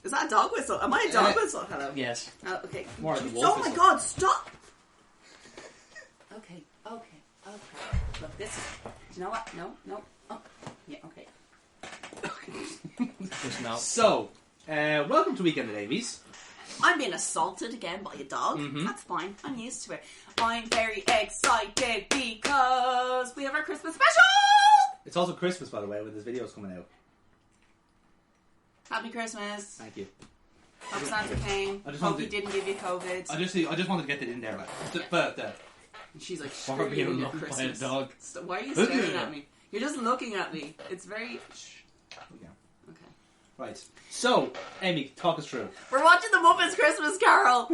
Is that a dog whistle? Am I a dog whistle? Hello. Yes. Oh, okay. More than a wolf Oh my whistle. god, stop! Okay. Look, this is... You know what? No. Oh. Yeah, okay. Just now. So, welcome to Weekend at Amy's. I'm being assaulted again by a dog. That's fine. I'm used to it. I'm very excited because we have our Christmas special! It's also Christmas, by the way, when this video is coming out. Happy Christmas. Thank you. Hope Santa came. Hope he didn't give you COVID. I just wanted to get it in there, like. But And she's like, Far screw being you, loved by a Christmas. dog. So why are you staring at me? You're just looking at me. It's very... yeah. Okay. Right. So, Amy, talk us through. We're watching the Muppets Christmas Carol.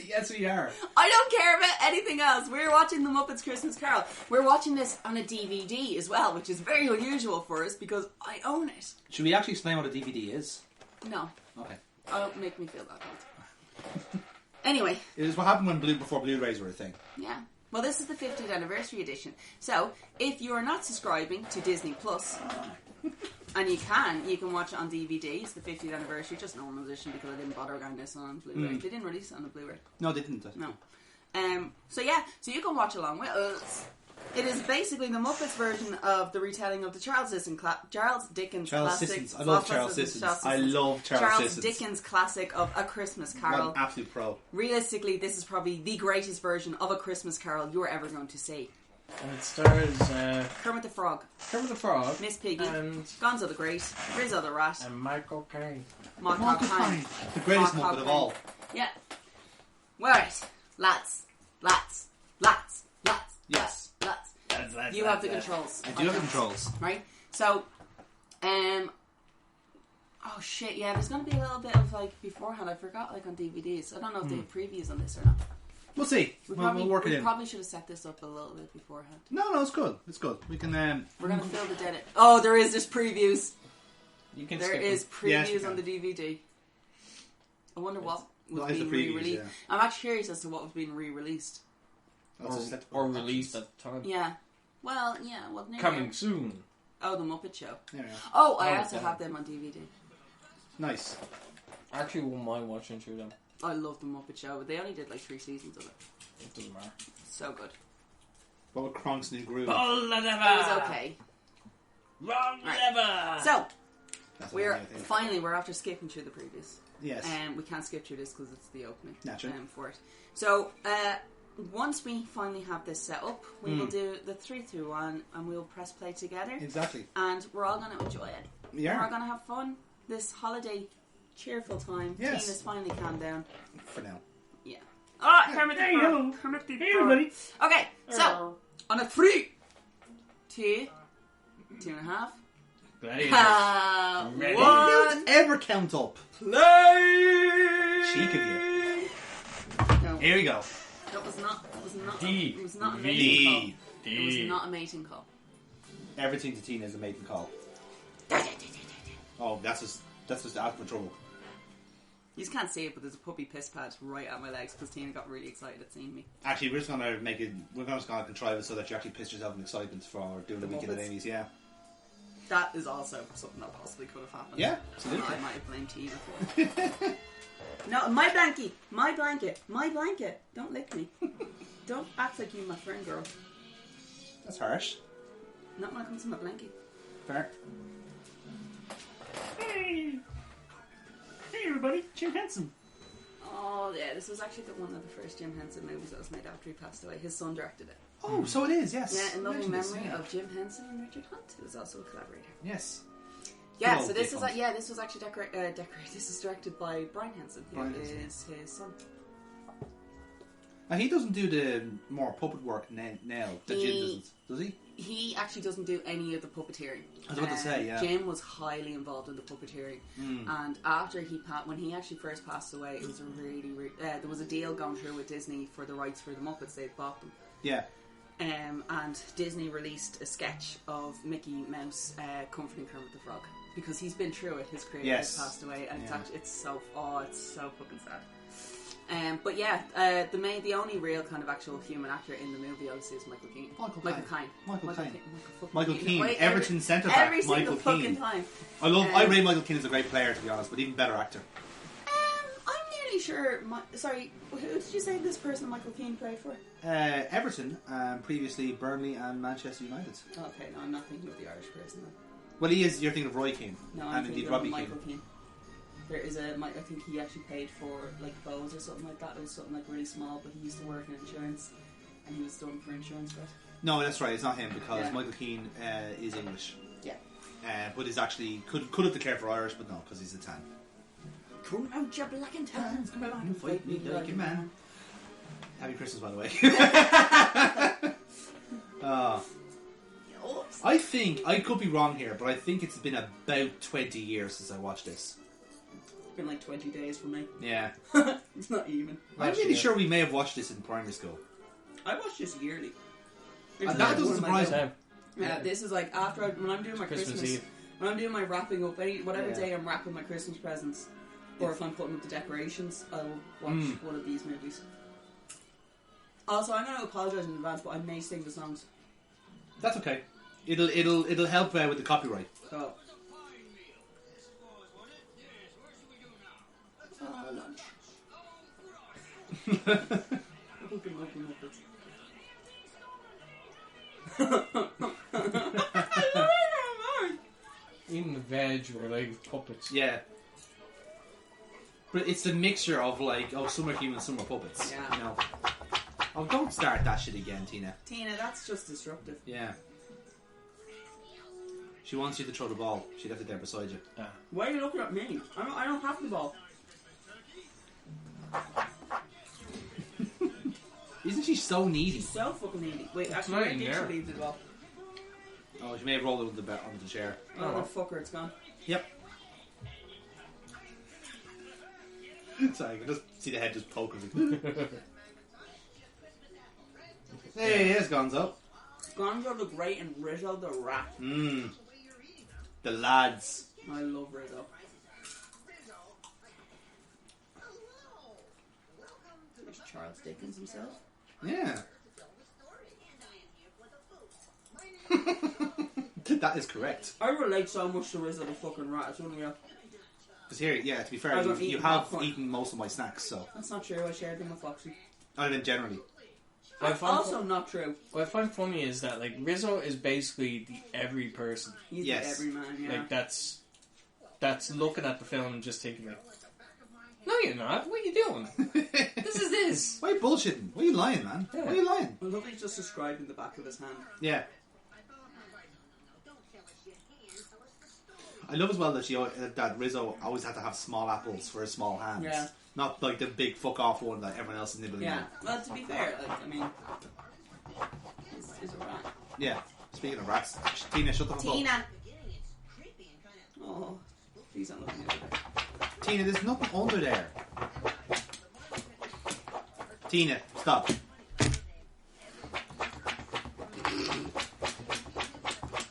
Yes, we are. I don't care about anything else. We're watching the Muppets Christmas Carol. We're watching this on a DVD as well, which is very unusual for us because I own it. Should we actually explain what a DVD is? No. Okay. Don't make me feel that bad. Anyway. It is what happened when before Blu-rays were a thing. Yeah. Well, this is the 50th anniversary edition. So, if you're not subscribing to Disney Plus, and you can watch it on DVD. It's the 50th anniversary, just normal edition because I didn't bother getting this on Blu-ray. They didn't release it on the Blu-ray. No, they didn't. No. So you can watch along with us. It is basically the Muppets version of the retelling of the Charles Dickens classic. I love Charles Dickens. I love Charles Dickens classic of A Christmas Carol. I'm an absolute pro. Realistically, this is probably the greatest version of A Christmas Carol you're ever going to see. And it stars Kermit the Frog, Miss Piggy, and Gonzo the Great, Rizzo the Rat, and Michael Caine. Michael Caine. The greatest Muppet of all. Yeah. Right, lads. Yes. You have the controls. I do have the controls. Right? So, oh shit, yeah, there's going to be a little bit of, like, beforehand. I forgot, like, on DVDs. I don't know if they have previews on this or not. We'll see. We'll work it in. We probably should have set this up a little bit beforehand. No, it's good. It's good. We can... We're going to fill the dead... Oh, there is this previews. You can There skip is them. previews Yes, on the DVD. I wonder what was Well, it's being the previews, re-released. yeah. I'm actually curious as to what was being re-released. Or released at the time. Yeah. Well, yeah. Well, near Coming soon. Oh, the Muppet Show. There we are. Oh, I Oh, also yeah. have them on DVD. Nice. I actually wouldn't mind watching through them. I love the Muppet Show, but they only did like 3 seasons of it. It doesn't matter. So good. What with Kronk's new groove? It was okay. Wrong Right. lever! So, That's we're what I think. finally, we're after skipping through the previews. Yes. We can't skip through this because it's the opening. Naturally. For it. So, once we finally have this set up, we will do the 3, 2, 1 and we'll press play together. Exactly. And we're all going to enjoy it. Yeah. We're going to have fun this holiday cheerful time. Yes. Tina's finally calmed down. For now. Yeah. Alright, Kermit the Frog. Kermit the Frog. Okay, so, on a 3, 2, 2.5. Ready. One. Ever count up? Play! Cheek of you. No, Here we go. that was not. It was not. D. It was not a V. mating call. D. It was not a mating call. Everything to Tina is a mating call. Oh, that's just out for trouble. You just can't see it, but there's a puppy piss pad right at my legs because Tina got really excited at seeing me. Actually, we're just gonna make it. We're just gonna contrive it so that you actually piss yourself in excitement for doing the weekend at Muppets. Amy's. Yeah. That is also something that possibly could have happened. Yeah, absolutely. I might have blamed Tina for it. No, my blankie, my blanket. Don't lick me. Don't act like you're my friend, girl. That's harsh. Not when it comes to my blankie. Fair. Hey everybody, Jim Henson. Oh yeah, this was actually one of the first Jim Henson movies that was made after he passed away. His son directed it. Oh, so it is. Yes. Yeah, in loving Mention this, memory yeah. of Jim Henson and Richard Hunt, who was also a collaborator. Yes. Yeah, Good so old this Dick is Hunt. this was actually decorated. This is directed by Brian Henson, who Brian is Henson. his son. Now, he doesn't do the more puppet work now that Jim doesn't, does he? He actually doesn't do any of the puppeteering. I was about to say, yeah. Jim was highly involved in the puppeteering, and after when he actually first passed away, it was a really there was a deal gone through with Disney for the rights for the Muppets. They'd bought them. Yeah. And Disney released a sketch of Mickey Mouse comforting Kermit the Frog because he's been through it. His creator has passed away, and it's so fucking sad. But yeah, the only real kind of actual human actor in the movie obviously is Michael Caine. Michael Caine. Michael Caine. Wait, Everton centre back. every single Michael fucking Caine. time. I rate Michael Caine as a great player, to be honest, but even better actor. I'm nearly sure. Sorry, who did you say this person Michael Caine played for? Everton, previously Burnley and Manchester United. Okay, no, I'm not thinking of the Irish person. Then. Well, he is. You're thinking of Roy Keane. No, I'm and thinking indeed of Robbie Michael Keane. Caine. There is I think he actually paid for like Bose or something like that. It was something like really small, but he used to work in insurance, and he was done for insurance. But No, that's right. It's not him because Yeah. Michael Keane is English. yeah, But is actually could have declared for Irish, but no, because he's a tan. come out your black and tans, come along and fight me like a man. Happy Christmas, by the way. I think I could be wrong here, but I think it's been about 20 years since I watched this. It's been like 20 days for me. Yeah, It's not even. I'm really sure we may have watched this in primary school. I watch this yearly. That doesn't surprise me. Yeah, this is like after when I'm doing my Christmas Eve. when I'm doing my wrapping up, whatever Yeah. day I'm wrapping my Christmas presents, or if I'm putting up the decorations, I'll watch one of these movies. Also, I'm going to apologise in advance, but I may sing the songs. That's okay. It'll help with the copyright. So. Lunch. Fucking love the Muppets. Eating the veg or like puppets. Yeah. But it's a mixture of like, some are humans, some are puppets. Yeah. You know. Oh, don't start that shit again, Tina. Tina, that's just disruptive. Yeah. She wants you to throw the ball. She left it there beside you. Why are you looking at me? I don't have the ball. Isn't she so needy? She's so fucking needy. Wait, It's actually, not where in did there. she leave the ball? Oh, she may have rolled it onto the chair. Oh, fucker, it's gone. Yep. Sorry, I can just see the head just poking. Hey, here's Gonzo. Gonzo the Great and Rizzo the Rat. The lads. I love Rizzo. There's Charles Dickens himself. Yeah. That is correct. I relate so much to Rizzo the fucking Rat. It's unreal. Because here, yeah, to be fair, I don't you eat have popcorn. eaten most of my snacks, so. That's not true. I shared them with Foxy. I mean, generally. That's also not true. What I find funny is that like Rizzo is basically the every person. He's Yes. the everyman, yeah. Like that's looking at the film and just thinking like, no, you're not. What are you doing? This is this. Why are you bullshitting? Why are you lying, man? Yeah. Why are you lying? I love he's just describing the back of his hand. Yeah. I love as well that Rizzo always had to have small apples for his small hands. Yeah. Not like the big fuck off one that everyone else is nibbling Yeah. on. Well, to be fair, like, I mean, he's a rat. Yeah. Speaking of rats, Tina, shut the fuck up. Tina! Oh, please don't look at me like that. Tina, there's nothing under there. Tina, stop.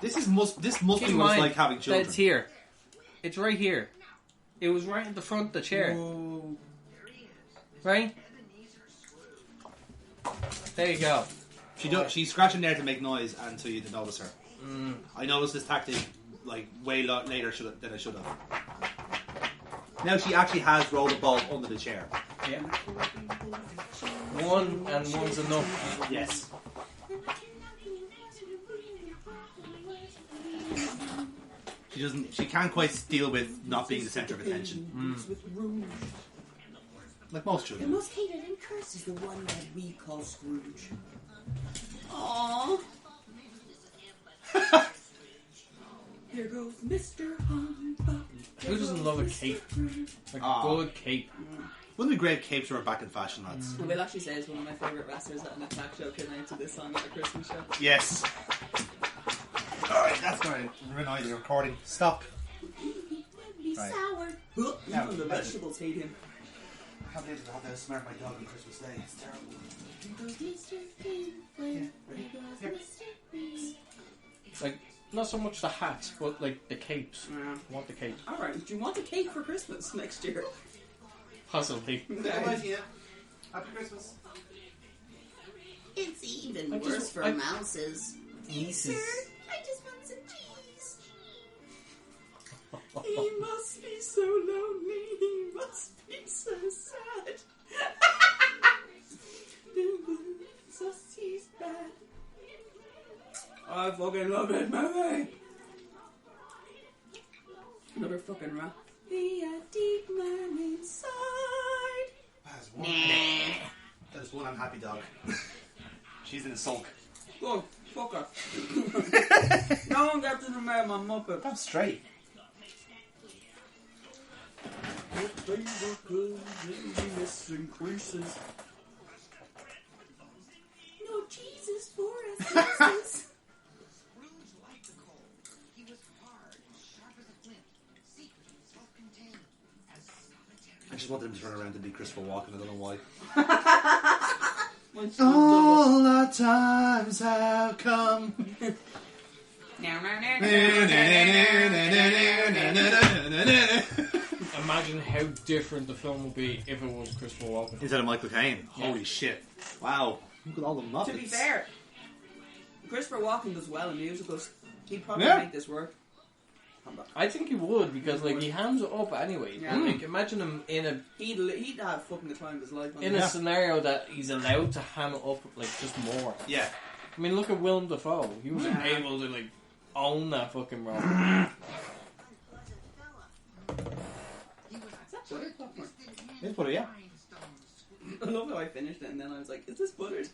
This must Keep be what in it's mind like having that children. it's here. It's right here. It was right at the front of the chair. Whoa. Right? There you go. She's scratching there to make noise and so you to notice her. I noticed this tactic like way later than I should have. Now she actually has rolled the ball under the chair. Yeah. One and one's enough. Yes. She can't quite deal with not being the centre of attention. Like most The children. most hated and cursed is the one that we call Scrooge. Aww. Here goes Mr. Humbug. Who doesn't love a cape? Like a good cape. Wouldn't it be great if capes were back in fashion, lads? I will actually say it's one of my favourite wrestlers that an attack show came out to this song at a Christmas show. Yes. Alright, that's going to annoy the recording. Stop. Be Right. sour. Now, Even the vegetables hate him. I can't believe I have to smell my dog on Christmas Day. It's terrible. Like, not so much the hats, but like the capes. Yeah. I want the capes. Alright, do you want a cake for Christmas next year? Possibly. Okay. Happy Christmas. It's even worse for mouses. Nieces. I just want some cheese. He must be so lonely. He must be so sad. So he's bad. I fucking love it, movie. Another fucking rap. Be a deep man inside. That's one. That is one unhappy dog. She's in a sulk. Go, fuck her. No one gets in the mail, my Muppet. That's straight. Increases. No Jesus for us. I just wanted him to turn around and be Christopher Walken. I don't know why. All our times have come. Imagine how different the film would be if it was Christopher Walken. Instead of Michael Caine. Yeah. Holy shit. Wow. Look at all the Muppets. To be fair, Christopher Walken does well in musicals. He'd probably Yeah. make this work. I think he would, because like he hands it up anyway. Yeah. Like imagine him in a He'd have fucking the time of his life. in a scenario that he's allowed to ham it up like just more. Yeah. I mean, look at Willem Dafoe. He was able to like own that fucking role. It's butter, yeah. I love how I finished it and then I was like, is this buttered?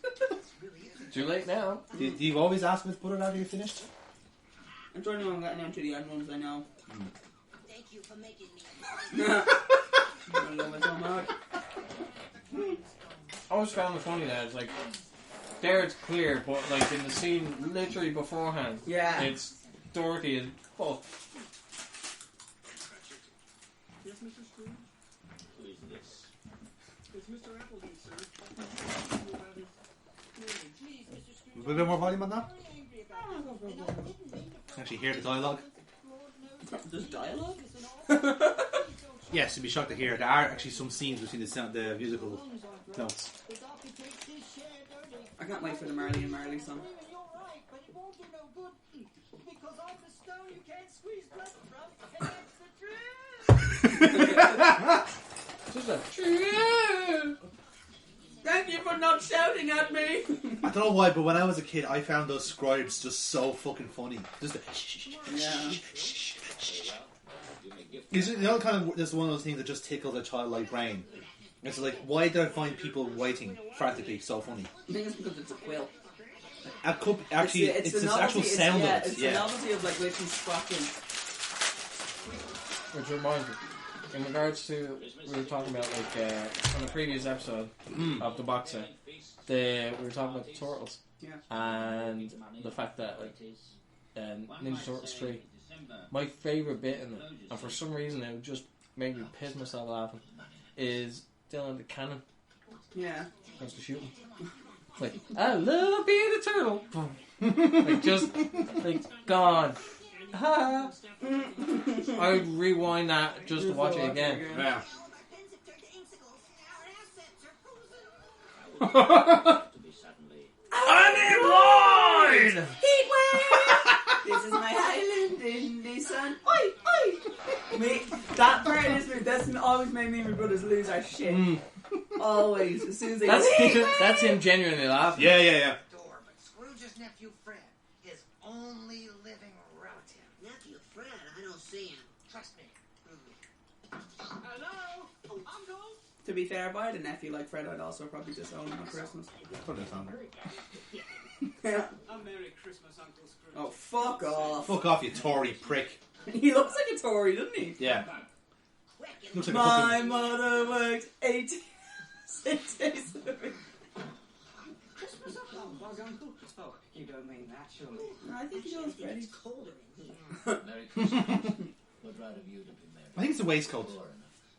Too late now. Do you always ask if it's buttered after you finished? I'm trying to know I'm getting down to the end ones I know. Thank you for making me. I love it so much. I always found it funny that it's like there it's clear, but like in the scene literally beforehand, Yeah. it's dirty as fuck. Yes, Mr. Scrooge? Who is this? It's Mr. Appleby, sir. Please, Mr. Scrooge. A bit more volume on that? I'm angry about it. And I didn't mean to. Actually hear the dialogue? There's dialogue? Yes, you'd be shocked to hear. There are actually some scenes between the musical notes. I can't wait for the Marley and Marley song. You're right, but it won't do no good. Because I'm the stone you can't squeeze blood from. And that's the truth. Just a Thank you for not shouting at me! I don't know why, but when I was a kid, I found those scribes just so fucking funny. Just the Yeah. Is it, you know, kind of, this is one of those things that just tickles a childlike brain. It's like, why did I find people writing frantically so funny? I think it's because it's a quill. Actually, it's the this novelty, actual sound yeah, of it. it's the novelty of like Richie scratching. Which reminds me, in regards to we were talking about like on the previous episode of the box set, we were talking about the turtles, and the fact that like Ninja Turtles 3, my favourite bit in it, and for some reason it just made me piss myself laughing, is Dylan the cannon. Yeah. Goes to shoot him. Like, I love being a turtle. Like, just, like, gone. I would rewind that just to watch it again. Yeah. Unemployed! Heat wave! This is my island in the sun. Oi, oi! Me, that part is me. That's always made me and my brothers lose our shit. Always, as soon as they That's him genuinely laughing. Yeah. Door, but Scrooge's nephew Fred, his only living relative. Nephew Fred, I don't see him. Trust me. Hello? I'm going. To be fair, if I had a nephew like Fred, I'd also probably disown him at Christmas. Put this on. Yeah. A Merry Christmas, Uncle Scrooge. Oh, fuck off. Fuck off, you Tory prick. He looks like a Tory, doesn't he? Yeah. Looks like a My fucking... mother worked 6 days a week. Christmas? Oh, well done, Uncle. Oh, you don't mean that, surely. I think he does, Freddy. It's colder in here. Merry Christmas. Would rather you to be merry. I think it's the waistcoat.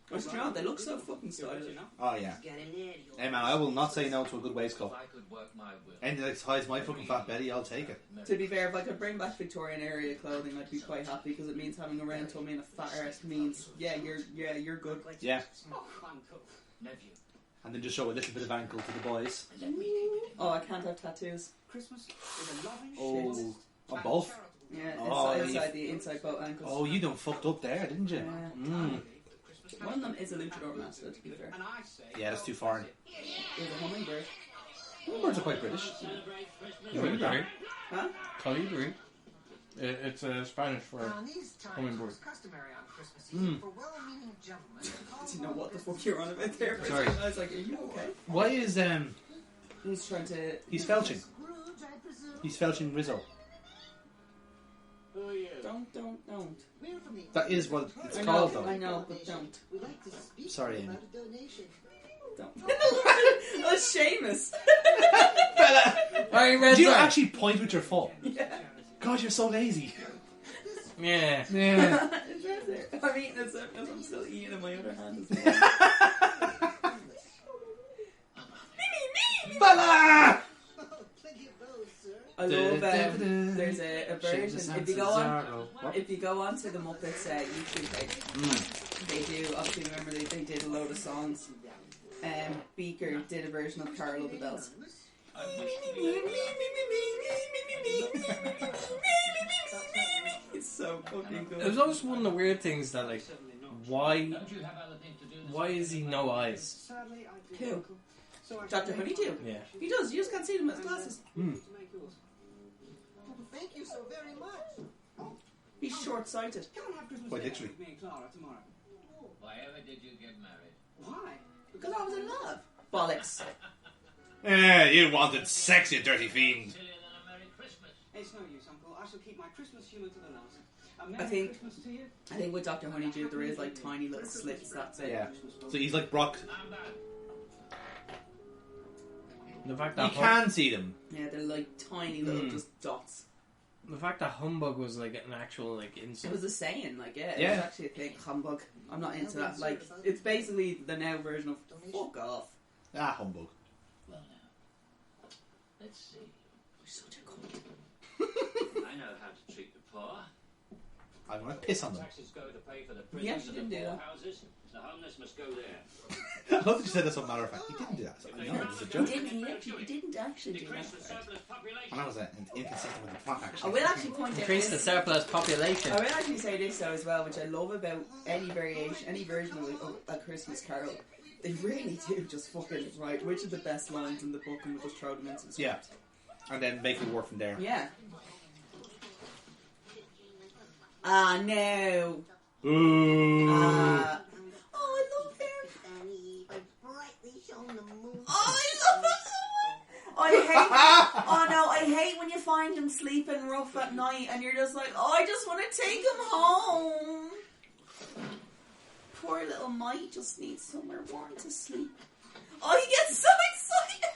What's wrong? They look so fucking stylish. Oh, yeah. Get in there, you Hey, man, I will not say no to a good waistcoat. If I could work my will. Anything that hides my fucking fat belly, I'll take it. To be fair, if I could bring back Victorian area clothing, I'd be quite happy because it means having a round tummy and a fat arse means, yeah, you're good. Yeah. Oh, Uncle. Nephew, And then just show a little bit of ankle to the boys. Oh, I can't have tattoos. Christmas is a loving Oh, on both? Yeah, Oh, inside the inside both ankles. Oh, you done fucked up there, didn't you? One of them is a luchador mask, though, to be fair. Yeah, that's too foreign. There's a hummingbird. Hummingbirds are quite British. Colibri. Huh? Colibri. It's Spanish for these times, hummingbird. it's customary on Christmas Eve for well-meaning gentlemen to call Do you know what the fuck you're on about there? Sorry. I was like, are you okay? Why is He's trying to... he's felching? Scrooge, I presume. He's felching Rizzo. Don't. We're from the That is what it's I called, know, though. I know, but don't. We like to speak Sorry, Amy. about a donation. Don't. Oh, Seamus. I read Do you that. actually point with your foot? Yeah. God, you're so lazy. Yeah. Yeah. It's right there. I'm eating this up because I'm still eating in my other hand as well. Bala! Oh, plenty of those, sir. I love there's a version. If you go onto the Muppets YouTube page, they do obviously remember they did a load of songs. Beaker did a version of Carol of the Bells. It's so fucking good. It was always one of the weird things that, like, why is he no eyes? Who? Dr. Honeydew? Yeah. He does, you just can't see them with his glasses. Oh, thank you so very much. He's short-sighted. Come and have Christmas Quite dinner literally. with me and Clara tomorrow. Why ever did you get married? Why? Because I was in love. Bollocks. You wanted sex, you dirty fiend. Sillier than a Merry Christmas. It's no use, Uncle. I shall keep my Christmas humour to the last. A I Merry think- Christmas to you. I think with Dr. Honeydew there is like tiny little slits, that's it. Yeah. So he's like Brock. I'm back. The fact You that can see them. Yeah, they're like tiny little just dots. the fact that humbug was like an actual like It insult. was a saying, like, yeah, it Yeah. was actually a thing. Humbug. I'm not into that. Like, it's basically the now version of fuck off. Ah, humbug. Well now, let's see. You're such a cunt. I know how to treat the poor. I'm gonna piss on them. Taxes go to pay for the Yeah, prisons you and the didn't do poor that. houses. The homeless must go there. I love that you said that so matter of fact. He didn't do that. I know, it was a joke. He didn't actually do Decrease the that. surplus population. And that was inconsistent with the plot, I actually. will actually point out Increase the this. surplus population. I will actually say this though as well, which I love about any variation, any version of a Christmas Carol. They really do just fucking right. Which are the best lines in the book, and we'll just throw them into the Yeah. script. And then make it work from there. Yeah. Ah no. Ooh. Oh, I love him. Annie, by brightly shone the moon. Oh, I love him so much. I hate. Oh no, I hate when you find him sleeping rough at night, and you're just like, oh, I just want to take him home. Poor little Mike just needs somewhere warm to sleep. Oh, he gets so excited.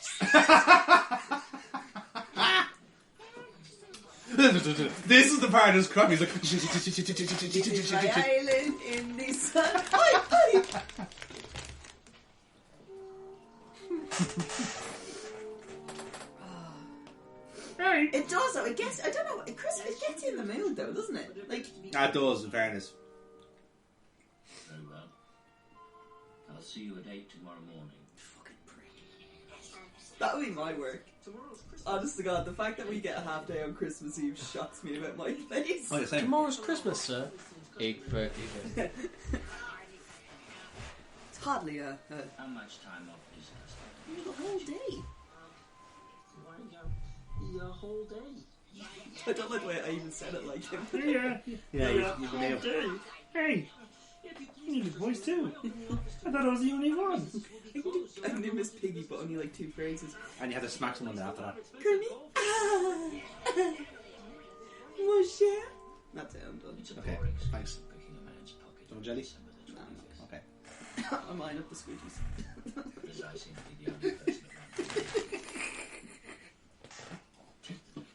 This is the part that's crap. He's like. It's my island in the sun. Oi, oi. It does though. It gets. I don't know. It gets you in the mood though, doesn't it? Like. That does, in fairness. Very well. I'll see you at 8 tomorrow morning. Fucking pretty. That would be my work. Honest to God, the fact that we get a half day on Christmas Eve shocks me about my face. Oh, you're saying. Tomorrow's Christmas, sir. 8:30. It's hardly a How much time off is that? the whole day. The whole day. I don't like the way I even said it like him. Yeah, you've been able. Hey, you need a voice too. I thought I was the only one. I knew Miss Piggy, but only like 2 phrases. And you have to smack someone after that. Kirby. Mon cher. That's it, I'm done. It's a Okay, boring thanks. picking a man's pocket. Some jelly? No, I'm not. Okay. I'm lining up the squeegees. Because I seem to be the only person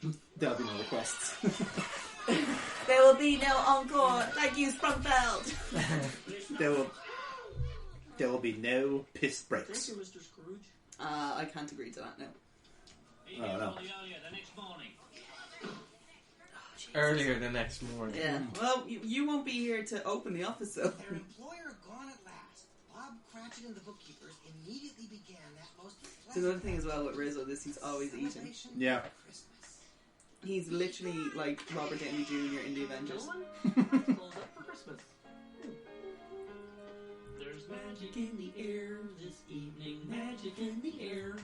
around. There'll be no requests. There will be no encore. Thank you, Sprungfeld. There will be no piss breaks. Thank you, Mr. Scrooge. I can't agree to that now. He Oh, gets no. all the earlier the next morning. Earlier the next morning. Yeah. Well, you won't be here to open the office, though. Their employer gone at last. Bob Cratchit Richard and the bookkeepers immediately began that most It's another thing as well with Rizzo, this he's always eating. Yeah. He's literally like Robert Downey Jr. in the Avengers. There's magic in the air this evening, magic in the air.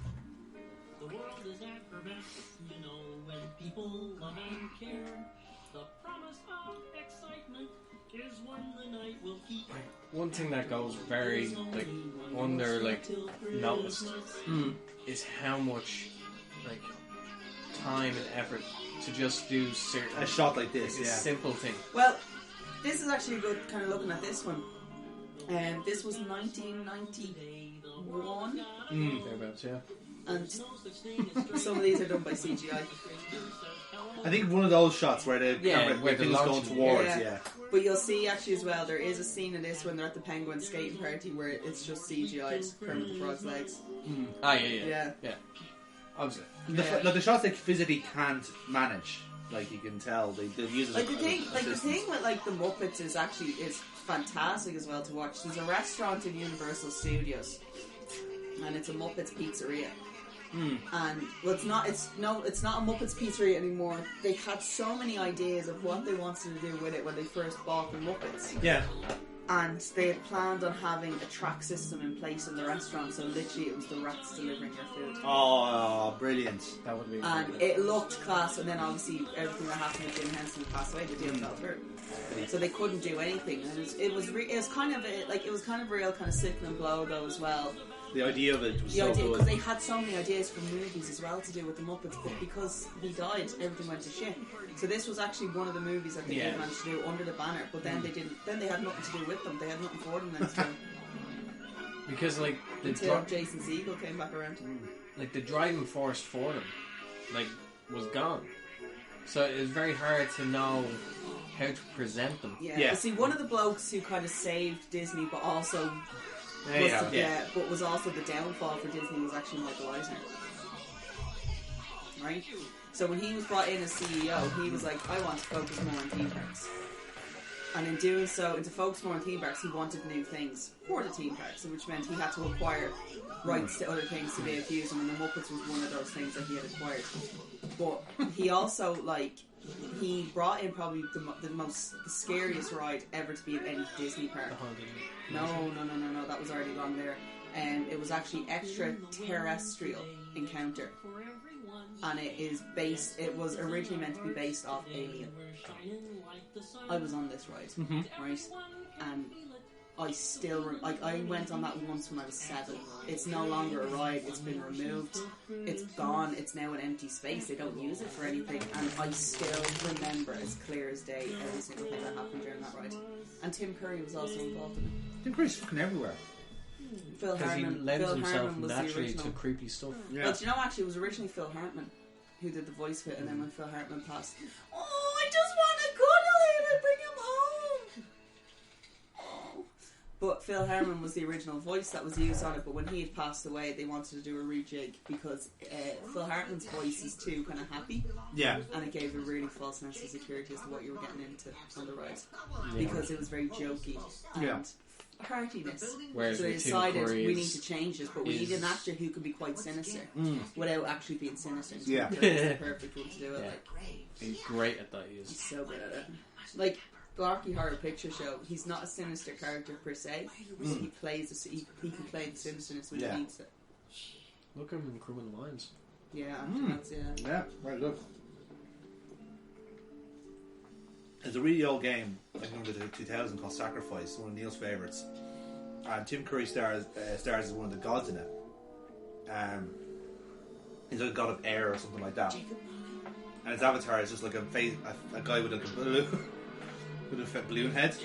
The world is effervescent, you know, when people love and care. The promise of excitement is when the night will keep. One thing that goes very like under like noticed is how much like time and effort to just do certain A shot like this, a yeah. simple thing. Well, this is actually a good kind of looking at this one. This was 1991, Thereabouts, yeah. and some of these are done by CGI. I think one of those shots where the Yeah, camera where thing the is going launching- towards, Yeah. yeah. But you'll see actually as well, there is a scene in this when they're at the Penguin skating party where it's just CGI'd Kermit the Frog's legs. Ah, yeah. Obviously. The shots they physically can't manage. Like you can tell, they use it Like the as thing, like the assistance. thing with like the Muppets is actually is fantastic as well to watch. There's a restaurant in Universal Studios, and it's a Muppets pizzeria. And well, it's not a Muppets pizzeria anymore. They had so many ideas of what they wanted to do with it when they first bought the Muppets. Yeah. And they had planned on having a track system in place in the restaurant, so literally it was the rats delivering your food. Oh, brilliant. That would be And it looked class, and then obviously everything that happened with Jim Henson passed away, the deal fell through. So they couldn't do anything, and it was kind of a real kind of sickening blow though as well. The idea of it was The so idea, good. because they had so many ideas for movies as well to do with the Muppets, but because he died, everything went to shit. So this was actually one of the movies that they did manage to do under the banner, but then they didn't. Then they had nothing to do with them. They had nothing for them then to do because like the until Jason Segel came back around. like the driving force for them like was gone. So it was very hard to know how to present them. Yeah. But see, one of the blokes who kind of saved Disney, but also but was also the downfall for Disney was actually Michael Eisner. Right? So when he was brought in as CEO, he was like, I want to focus more on theme parks. And in doing so, and to focus more on theme parks, he wanted new things for the theme parks, which meant he had to acquire rights to other things to be able to use them, and the Muppets was one of those things that he had acquired. But he also, he brought in probably the scariest ride ever to be in any Disney park. No, that was already gone there. It was actually extraterrestrial encounter. And it was originally meant to be based off Alien. I was on this ride, right? And I still, I went on that once when I was 7. It's no longer a ride, it's been removed, it's gone, it's now an empty space, they don't use it for anything, and I still remember as clear as day every single thing that happened during that ride. And Tim Curry was also involved in it. Tim Curry's fucking everywhere. Phil Because he Hartman, lends Phil himself Hartman was the naturally original. to creepy stuff. Yeah. Well, do you know, actually, it was originally Phil Hartman who did the voice for it, and then when Phil Hartman passed, oh, I just want to cuddle him and bring him home. Oh. But Phil Hartman was the original voice that was used on it, but when he had passed away, they wanted to do a rejig because Phil Hartman's voice is too kind of happy. Yeah. And it gave a really false sense of security as to what you were getting into on the ride. Because it was very jokey and heartiness. Whereas So they with Tim decided Curry we need to change this, but we need an actor who can be quite sinister without actually being sinister. And Yeah. Tim Curry is the perfect one to do it. Yeah. Like, He's great at that. He he's is. so good at it. Like Rocky Horror Picture Show, he's not a sinister character per se. He plays he can play the sinisterness when Yeah. he needs it. Look at him in Criminal Minds. Yeah, that's Yeah, very good. There's a really old game, I think from the 2000 called Sacrifice, one of Neil's favourites. And Tim Curry stars as one of the gods in it. He's like a god of air or something like that. And his avatar is just like a guy with like a balloon, with a balloon head.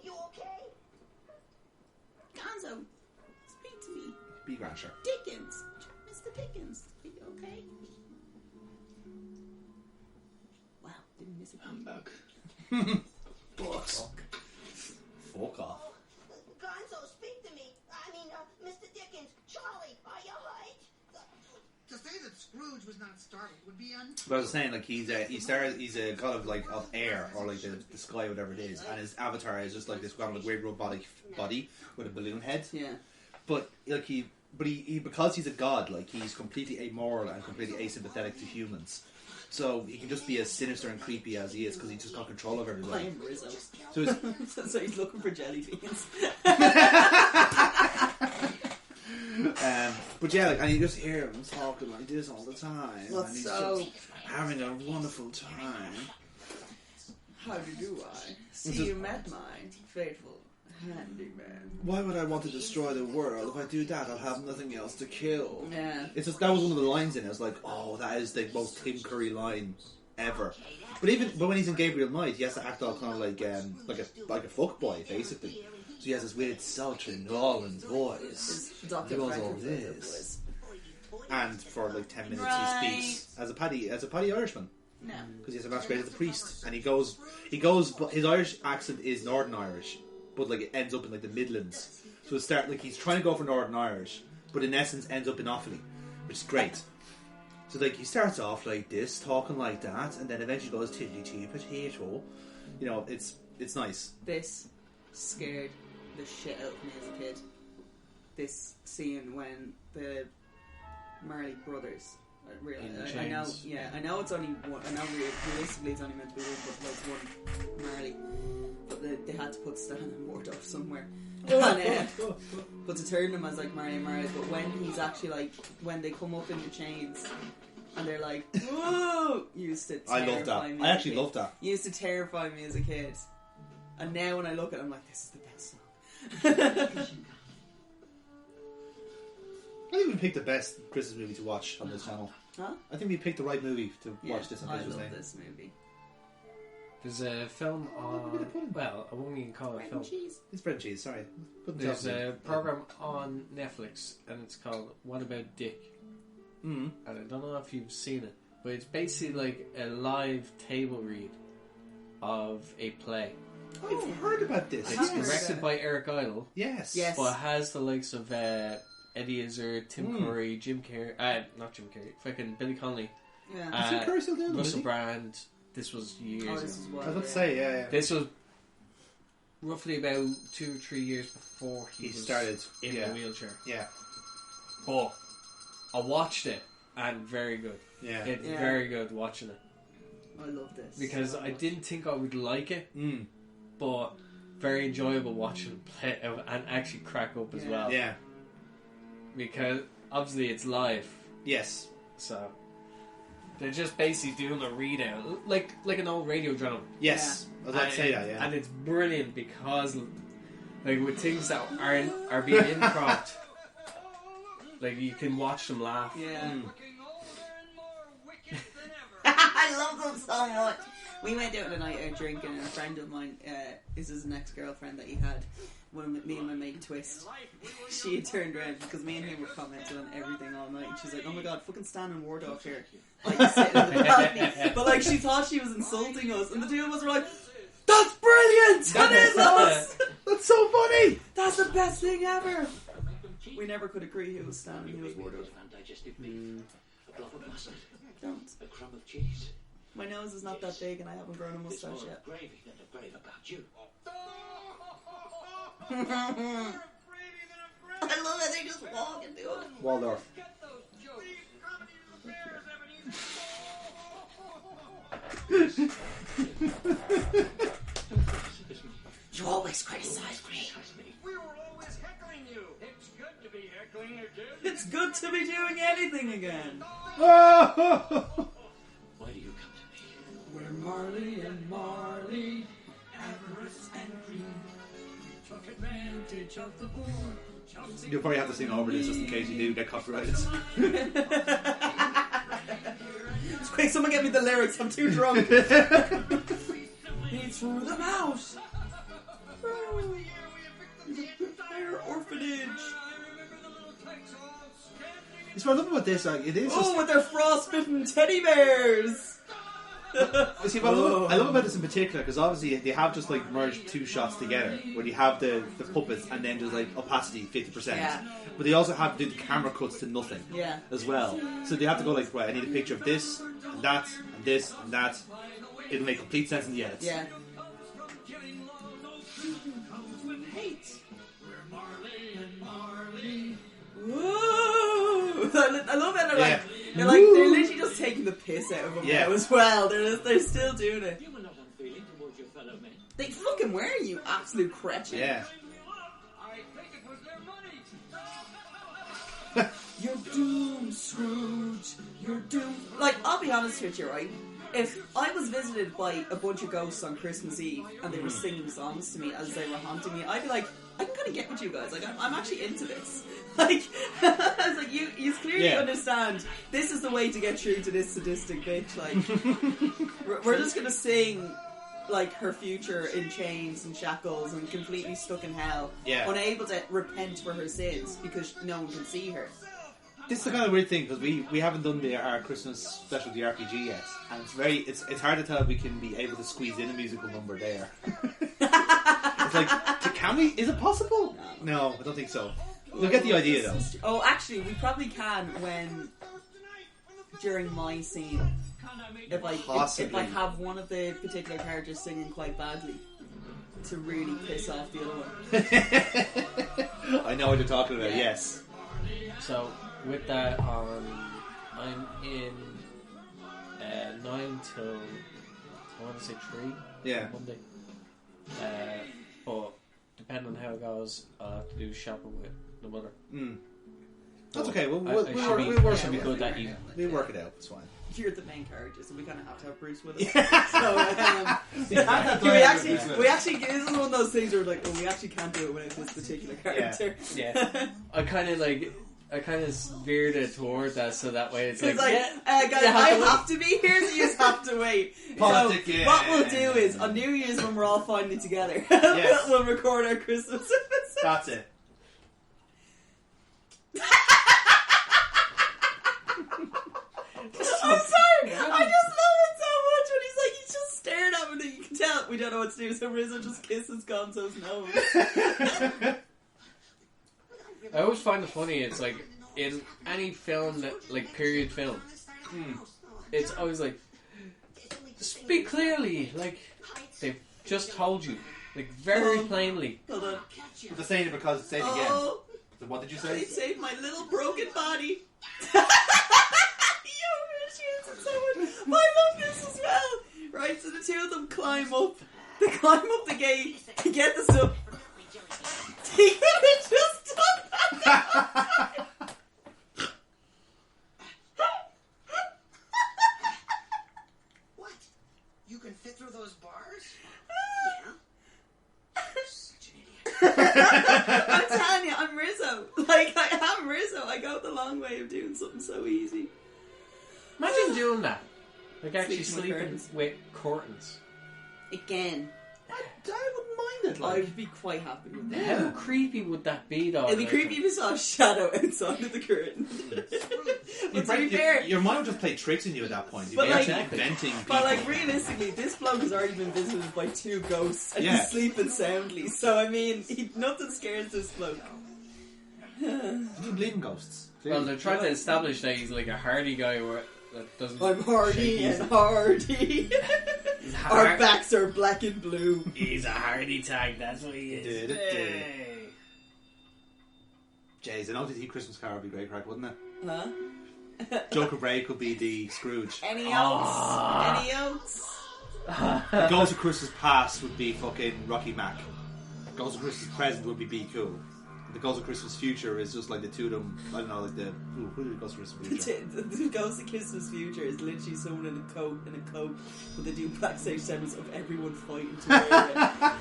You okay? Gonzo, speak to me. Be grand, sure. Dickens, Mr. Dickens, are you okay? Wow, didn't miss a beat. Fuck off. Gonzo, speak to me. I mean, Mr. Dickens, Charlie, are you alright? To say that Scrooge was not startled would be But I was saying, like, he's a god of like of air or like the sky, whatever it is, and his avatar is just like this kind of like weird robotic body with a balloon head. Yeah. But like he because he's a god, like he's completely amoral and completely asympathetic to humans. So he can just be as sinister and creepy as he is because he's just got control of I everybody. am Rizzo. So it's, So he's looking for jelly beans. but yeah, like, and you just hear him talking like this all the time, Well, and he's so- just having a wonderful time. How do I see you met my faithful handyman? Why would I want to destroy the world? If I do that, I'll have nothing else to kill. Yeah. It's just, that was one of the lines in it. I was like, oh, that is the most Tim Curry line ever. But when he's in Gabriel Knight, he has to act all kind of like a fuckboy, basically. So he has this weird sultry New Orleans voice. His Dr. He goes all Frankenstein's this. And for like 10 minutes Right. he speaks as a paddy Irishman. No. Because he has a masquerade as a priest, and he goes, but his Irish accent is Northern Irish, but like it ends up in like the Midlands. So it start like he's trying to go for Northern Irish, but in essence ends up in Offaly, which is great. So like he starts off like this, talking like that, and then eventually goes tiddly tea potato. You know, it's nice. This scared the shit out of me as a kid. This scene when the Marley brothers. I know, yeah, I know it's only one. I know realistically it's only meant to be one, but like one Marley. But they had to put Stan and Wardorf somewhere. But to turn them as like Marley and Marley. But when he's actually like, when they come up in the chains and they're like, whoa! Used to terrify I love that. me I as a actually kid. love that. Used to terrify me as a kid. And now when I look at it, I'm like, this is the best song. I think we picked the best Christmas movie to watch on this channel. Huh? I think we picked the right movie to Yeah, watch this on I Christmas love Day. this movie. There's a film on. Well, I won't even call it a Bread film. and cheese. It's bread and cheese, sorry. There's a program on Netflix, and it's called What About Dick? Mm. And I don't know if you've seen it, but it's basically like a live table read of a play. Oh, I've heard about this. It's Yes. directed by Eric Idle, Yes. Yes. but has the likes of Eddie Izzard, Tim Curry, Jim Carrey, not Jim Carrey, fucking Billy Connolly, Yeah. Is Tim Curry still doing it, is Russell he? Brand. This was years Oh, ago. this is what. I was about to say, yeah. This was roughly about 2 or 3 years before he was started, in yeah. the wheelchair. Yeah. But I watched it, and very good. Yeah. It's Yeah. very good watching it. I love this. Because so I much. didn't think I would like it, Mm. but very enjoyable watching it play out and actually crack up as Yeah. well. Yeah. Because obviously it's live, Yes. so they're just basically doing a readout, like an old radio drama. Yes. I was about to say that, yeah. And it's brilliant because, like, with things that are being improv, like you can watch them laugh. Yeah. Mm. I love them so much. We went out tonight out drinking, and a friend of mine, this is an ex-girlfriend that he had, when me and my mate Twist, she had turned around because me and him were commenting on everything all night, and she's like, oh my god, fucking Stan and Wardorf here, like sitting in the balcony. But like she thought she was insulting us, and the two of us were like, that's brilliant! That is us! That's so funny! That's the best thing ever! We never could agree who was Stan and who was Wardorf. Undigested beef, a glove of mustard, Don't. a crumb of cheese. My nose is not that big and I haven't grown a It's more moustache of yet. gravy than a grave about you. I love it, they just walk and do it. Waldorf. You always criticize me. We were always heckling you. It's good to be heckling again. It's good to be doing anything again. Why do you come to me? We're Marley and Marley, avarice and greed. Took advantage of the poor. You'll probably have to sing over this just in case you do get copyrighted. Quick, someone get me the lyrics, I'm too drunk. He threw them out. The entire orphanage. It's what I love about this, like, it is just... Oh, with their frostbitten teddy bears. See, what I love about this in particular, because obviously they have just like merged two shots together, where you have the puppets and then there's like opacity 50%. Yeah. But they also have to do the camera cuts to nothing as well. So they have to go like, right, I need a picture of this and that and this and that. It'll make complete sense in the edits. Yeah. Woo! I love it. They're literally just taking the piss out of them now as well. They're still doing it. They fucking were, you absolute cretchin. Yeah. You're doomed, Scrooge. You're doomed. Like, I'll be honest with you, right? If I was visited by a bunch of ghosts on Christmas Eve and they were singing songs to me as they were haunting me, I'd be like, I can kind of get with you guys. Like, I'm actually into this. Like, I was like, you clearly understand this is the way to get through to this sadistic bitch. Like, we're just gonna sing like her future in chains and shackles and completely stuck in hell, unable to repent for her sins because no one can see her. This is the kind of weird thing, because we haven't done our Christmas special, the RPG yet, and it's hard to tell if we can be able to squeeze in a musical number there. It's like, can we? Is it possible? No, I don't think so. We'll get the idea though. Oh, actually, we probably can during my scene, if I have one of the particular characters singing quite badly to really piss off the other one. I know what you're talking about. Yes. So with that, I'm in 9 till I want to say 3. Yeah. Monday. But depending on how it goes, I'll have to do shopping with the mother. That's okay. We'll work it good that evening. We'll work it out. It's fine. You're the main character, so we kind of have to have Bruce with us. So we actually this is one of those things where we're like, we actually can't do it without this particular character. Yeah. I kind of veered it toward that, so that way it's like, guys, I have to be here, so you just have to wait. What we'll do is, on New Year's when we're all finally together, we'll record our Christmas episode. That's it. I'm sorry, I just love it so much when he's just staring at me and you can tell we don't know what to do, so Rizzo just kisses Gonzo's nose. I always find it funny, it's like, in any film, like period film, it's always like, speak clearly, like, they've just told you, like, very plainly. Hold on. They're saying it because it's said again. So what did you say? They saved my little broken body. I love this as well. Right, so the two of them climb up. They climb up the gate to get the stuff. He could have just done that. What? You can fit through those bars? Yeah. Such an idiot. I'm telling you, I'm Rizzo. Like, I am Rizzo. I go the long way of doing something so easy. Imagine doing that. Like actually Sleeping with sleeping with curtains. Again. I wouldn't mind it. Like. I'd be quite happy with that. How creepy would that be, though? It'd be creepy if you saw a shadow outside of the curtain. But to be fair, your mind would just play tricks on you at that point. You'd But be like- actually inventing people. but like realistically, this bloke has already been visited by 2 ghosts and he's sleeping soundly. So I mean, nothing scares this bloke. You don't believe in ghosts. Well, they're trying to establish that he's like a hardy guy that doesn't. I'm hardy and hardy. Our backs are black and blue. He's a hardy tag. That's what he is. Jays, an OTT Christmas Carol would be great crack, wouldn't it? Huh? Joker Bray could be the Scrooge. Any oats? Any oats? The Ghost of Christmas Past would be fucking Rocky Mac. Ghost of Christmas Present would be Be Cool. The Ghost of Christmas Future is just like the two of them. I don't know, like the who did the Ghost of Christmas Future? The Ghost of Christmas Future is literally someone in a coat, but they do backstage segments of everyone fighting to wear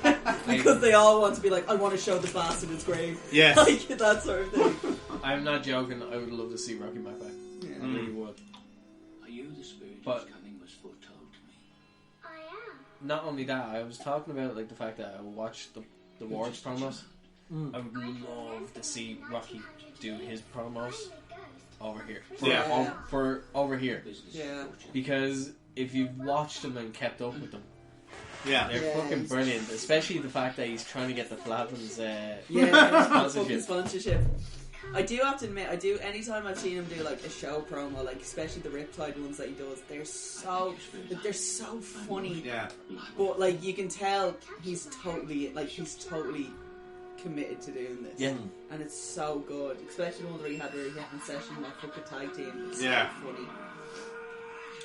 it because they all want to be like, I want to show the bastard his grave. Yes, like that sort of thing. I'm not joking. I would love to see Rocky Mac back. Yeah. I really would. Are you the spirit But- whose coming was foretold to me? I am. Not only that, I was talking about like the fact that I watched the Wars promos. I would love to see Rocky do his promos over here. For over here. Yeah. Because if you've watched them and kept up with them, they're Yeah, fucking brilliant. Especially the fact that he's trying to get the Flavins fucking sponsorship. I do have to admit, anytime I've seen him do like a show promo, like especially the Riptide ones that he does, they're so funny. Yeah. But like you can tell he's totally committed to doing this. Yeah. And it's so good. Especially the one where he had a session with fucking tag team. It's Yeah. so funny.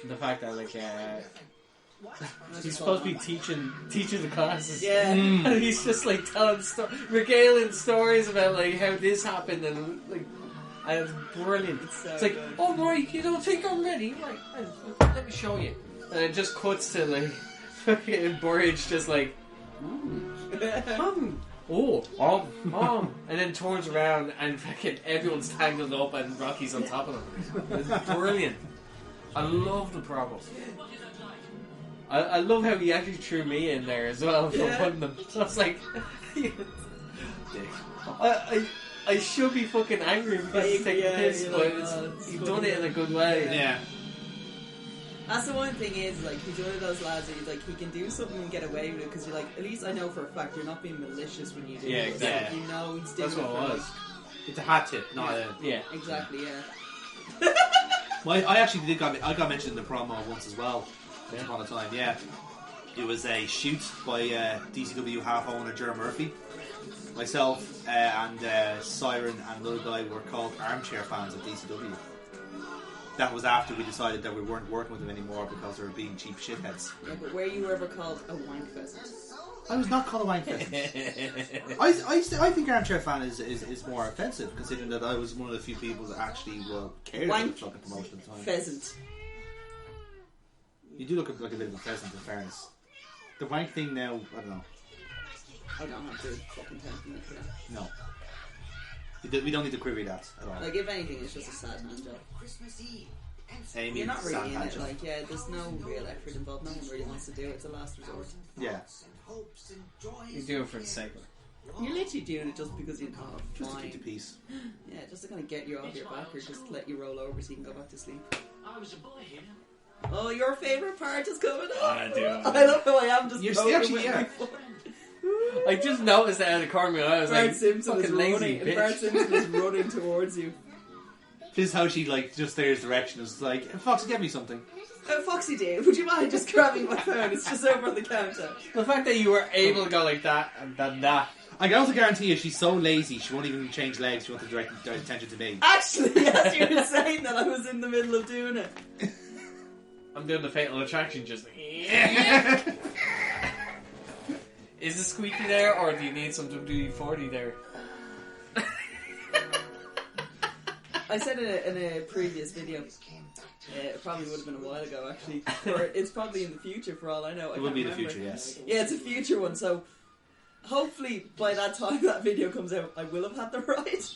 The fact that like he's supposed to be teaching the classes. Yeah. And he's just like regaling stories about like how this happened and like, and it's brilliant. It's like, good. oh right, you don't think I'm ready? Right, let me show you. And it just cuts to like fucking Burridge just like, and then turns around and fucking everyone's tangled up and Rocky's on top of him. It's brilliant. I love the promo. I love how he actually threw me in there as well for putting them. So I was like, I should be fucking angry because he's taking piss, but he's done it in a good way. Yeah. That's the one thing is, like, he's one of those lads that he's like, he can do something and get away with it because you're like, at least I know for a fact you're not being malicious when you do it. Exactly. Like, you know he's doing That's what it was. It's a hat tip, not a... Yeah. Exactly, yeah. Well, I actually I got mentioned in the promo once as well. Once upon a time, yeah. It was a shoot by DCW half owner Jerry Murphy. Myself and Siren and another guy were called armchair fans of DCW. That was after we decided that we weren't working with them anymore because they were being cheap shitheads. Yeah, but were you ever called a wank pheasant? I was not called a wank pheasant. I think armchair fan is more offensive, considering that I was one of the few people that actually cared about the fucking promotion at the time. Pheasant. You do look like a bit of a pheasant, in fairness. The wank thing now, I don't know. I don't have to fucking temperament for that. No. We don't need to query that at all. Like, if anything, it's just a sad hand job. Christmas Eve. Amy, You're not really sad in hand it, job. like, there's no real effort involved. No one really wants to do it. It's a last resort. Yeah. You do it for the sake of it. You're literally doing it just because you know, Just to fine. keep the peace. Yeah, just to kind of get you off your back or just let you roll over so you can go back to sleep. I was a boy here. Oh, your favourite part is coming up. I do. I love how I am just You're rolling actually, with yeah. my foot. I just noticed that out of the corner of my eye. I was Bart like, Simpson is fucking lazy running. bitch. Bart Simpson is running towards you. This is how she, like, just stares direction. It's like, Foxy, get me something. Foxy dear, would you mind just grabbing my phone? It's just over on the counter. The fact that you were able to go like that and then that. I can also guarantee you she's so lazy she won't even change legs. She wants to direct attention to me. Actually, as you were saying that, I was in the middle of doing it. I'm doing the fatal attraction just like, Is the squeaky there or do you need some WD-40 there? I said in a previous video, it probably would have been a while ago actually, or it's probably in the future for all I know. It will be in the future, yes. Yeah, it's a future one, so hopefully by that time that video comes out, I will have had the right.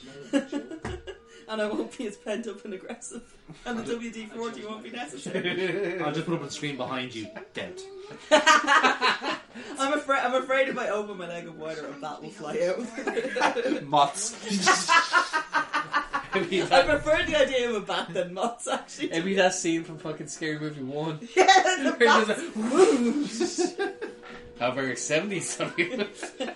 And I won't be as pent up and aggressive. And the WD-40 won't be necessary. I'll just put up on the screen behind you. Dead. I'm afraid if I open my leg up wider, a bat will fly out. Moths. I prefer the idea of a bat than moths, actually. Maybe that scene from fucking Scary Movie 1. Yeah, the bats. How very 70s something.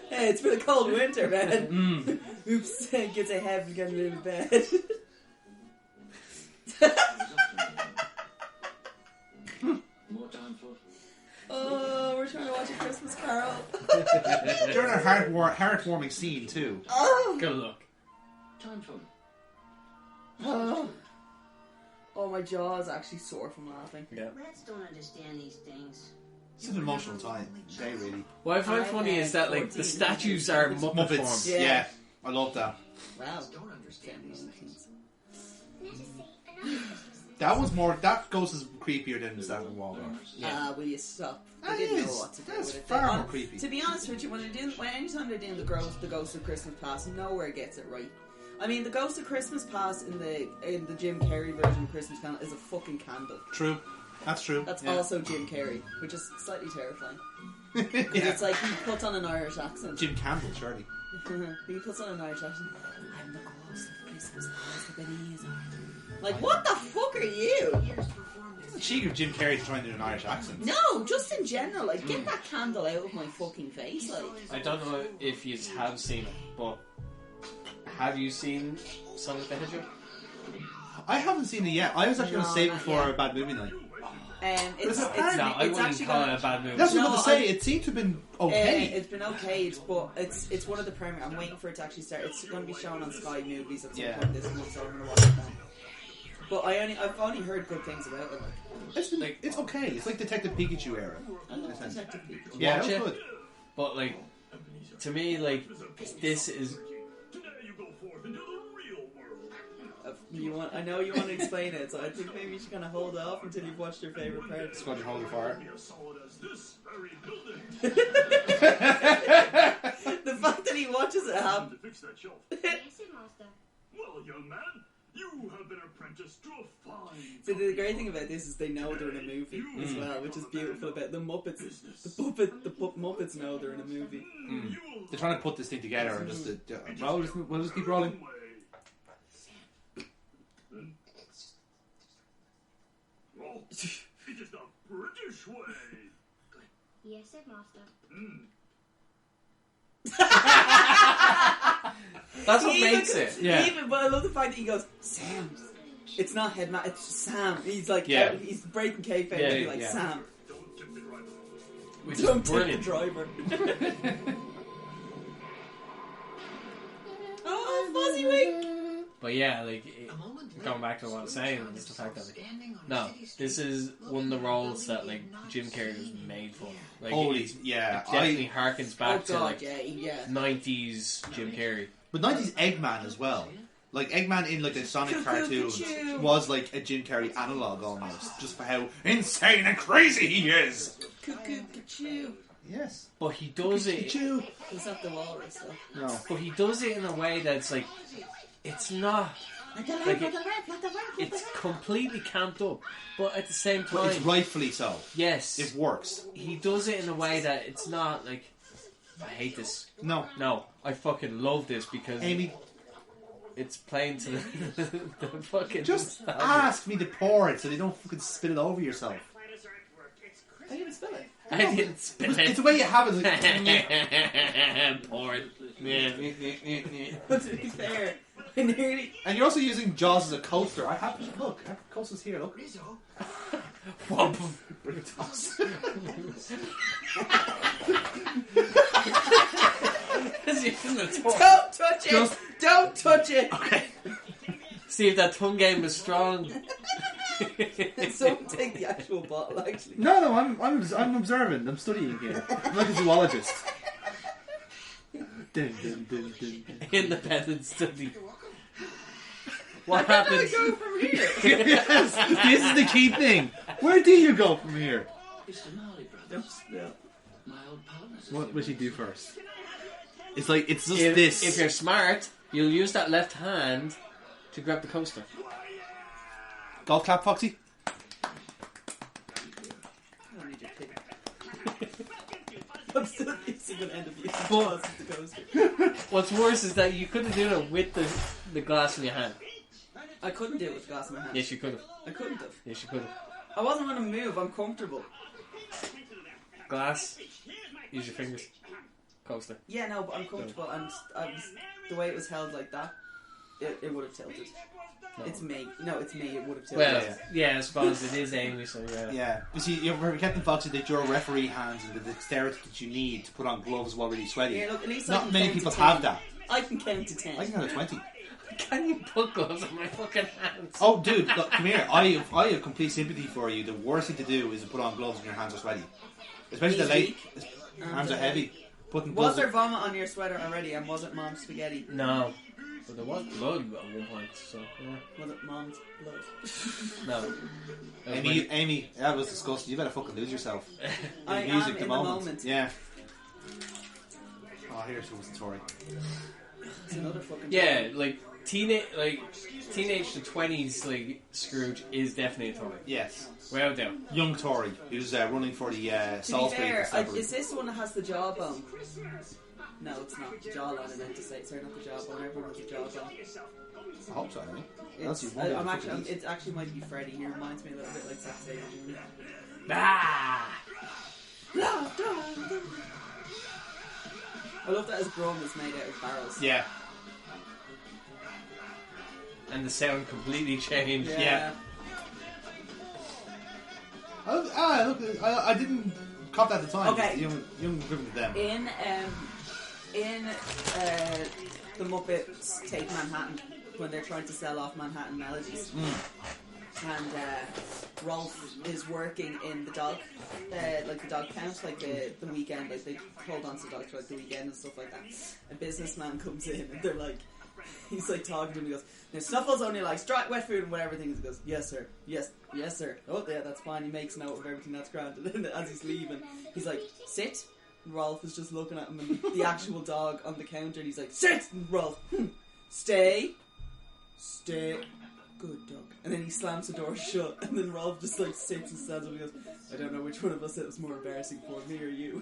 Hey, it's been a cold winter, man. Oops, gets a head and get a little bed. More time for Oh, we're trying to watch a Christmas Carol. During a heartwarming scene, too. Oh, Good luck. time for oh, my jaw is actually sore from laughing. Yeah. Rats don't understand these things. It's an emotional time. Day, really. What I find funny is that like the statues are Muppet form. Muppets. Yeah. Yeah. I love that. Wow. Don't understand these things. That was more. That ghost is creepier than the Stanton Waldorf. Will you stop? They That didn't know is. what to do That's with it. far They- more creepy. To be honest with you, anytime they're doing the Ghost of Christmas Past, nowhere gets it right. I mean, the Ghost of Christmas Past in the Jim Carrey version of Christmas Carol is a fucking candle. True. That's true. That's Yeah. also Jim Carrey, which is slightly terrifying. Yeah. It's like he puts on an Irish accent. Jim Campbell, surely. He puts on an Irish accent. I'm the Ghost of Christmas Past, the Ebenezer. Like, what the fuck are you? Years performed in cheek of Jim Carrey to try and do an Irish accent. No, just in general, like, get that candle out of my fucking face, like. I don't know if you have seen it, but have you seen Sonic the Hedgehog? I haven't seen it yet. I was actually going to save it for a bad movie night. It's No, I wouldn't actually call gonna, it a bad movie. That's what I was No, going to say. It seemed to have been okay. It's been okay, but it's one of the premiere. I'm waiting for it to actually start. It's going to be shown on Sky Movies at some point this month, so I'm going to watch it then. But I've only heard good things about it. Like. It's okay. It's like Detective Pikachu era. I love Detective Pikachu. Yeah, Watch it it. was good. But like, to me, like, this is. I know you want to explain it, so I think maybe you should kind of hold off until you've watched your favourite part. Squadron Holy Fire. The fact that he watches it happen. Well, young man, you have been apprenticed to a fine. So the great thing about this is they know they're in a movie as well, which is beautiful about the Muppets. The Muppets know they're in a movie. They're trying to put this thing together and just we'll just keep rolling. Oh, it is the British way. Yes, Headmaster. That's what makes it. Yeah. But I love the fact that he goes, Sam. It's not Headmaster, it's Sam. He's like, he's breaking kayfabe to be like, Sam. Don't tip the driver. Which Don't is brilliant. tip the driver. Oh, Fuzzy Wink! But yeah, like, going back to what I was saying, is the fact that, like, no, this is one of the roles that, like, Jim Carrey was made for. Like, it definitely harkens back to, like, 90s Jim Carrey. But 90s Eggman as well. Like, Eggman in, like, the Sonic cartoons was, like, a Jim Carrey analogue almost. Just for how insane and crazy he is. Cuckoo-Cuckoo. Yes. But he does it... Is that the walrus though? No. But he does it in a way that's, like, it's not... Like it's completely camped up, but at the same time... But it's rightfully so. Yes. It works. He does it in a way that it's not, like... I hate this. No. No. I fucking love this because... Amy... It's playing to the fucking... Just ask me to pour it so they don't fucking spit it over yourself. I didn't spill it. I didn't spill it. It's the way you have it. Like, pour it. Yeah. But to be fair, I nearly... And you're also using Jaws as a coaster. I have coasters here, look. Whomp. Bring it to us. Don't touch it! Don't touch it! Okay. See if that tongue game is strong. Someone take the actual bottle, actually. No, I'm observing. I'm studying here. I'm like a zoologist. Independent study. What happens? Where do I go from here? Yes, this is the key thing. Where do you go from here? Mr. Marley Brothers. My old partners. What would you do first? It's like, it's just If this. you're smart, you'll use that left hand to grab the coaster. Golf clap, Foxy? I don't need your pig. I'm still using an end of using But- the coaster. What's worse is that you couldn't do it with the glass in your hand. I couldn't do it with glass in my hand. Yes, you could have. I couldn't have. Yes, you could have. I wasn't going to move. I'm comfortable. Glass. Use your fingers. Coaster. Yeah, no, but I'm comfortable, and I was, the way it was held like that, it would have tilted. No. It's me. No, it's me. It would have tilted. Well, yeah, I suppose it is Amy, so yeah. Yeah. You see, you're Captain Foxy that your referee hands and the dexterity that you need to put on gloves while really sweaty. Yeah, look, at least I Not can many count people to have 10. that. I can count to 10. I can count to 20. Can you put gloves on my fucking hands? Oh, dude, look, come here. I have complete sympathy for you. The worst thing to do is to put on gloves when your hands are sweaty. Especially the late. Arms are heavy. Putting Was gloves there vomit on your sweater already, and was it mom's spaghetti? No. But there was blood at one point, so yeah. Was it mom's blood? No. Amy, that was disgusting. You better fucking lose yourself. I am in the moment. Yeah. Oh, here's who's the story. It's another fucking Yeah, like teenage to 20s like Scrooge is definitely a Tory. Yes. Well done. Young Tory who's running for the To be Salisbury fair, Constabulary. is this the one that has the jawbone? No, it's not. The jawline I meant to say. Sorry, not the jawbone. Everyone has a jawbone. I hope so, anyway. It actually might be Freddy. He reminds me a little bit like Zack Sabre Jr. I love that his drum is made out of barrels. Yeah. And the sound completely changed. Yeah. Look, I didn't cop that at the time. Okay. Young equivalent to them. In the Muppets Take Manhattan, when they're trying to sell off Manhattan Melodies, and Rolf is working in the dog, like the dog count, like the weekend, like they hold on to the dog for like the weekend and stuff like that. A businessman comes in and they're like, he's like talking to him. He goes, "Now Snuffles only likes dry, wet food and whatever things." He goes, "Yes, sir. Yes, sir. Oh, yeah, that's fine." He makes note of everything that's granted. And then as he's leaving, he's like, "Sit." And Rolf is just looking at him and the actual dog on the counter, and he's like, "Sit." And Rolf, "Stay. Good dog." And then he slams the door shut, and then Rolf just like sits and stands up and goes, "I don't know which one of us it was more embarrassing for, me or you."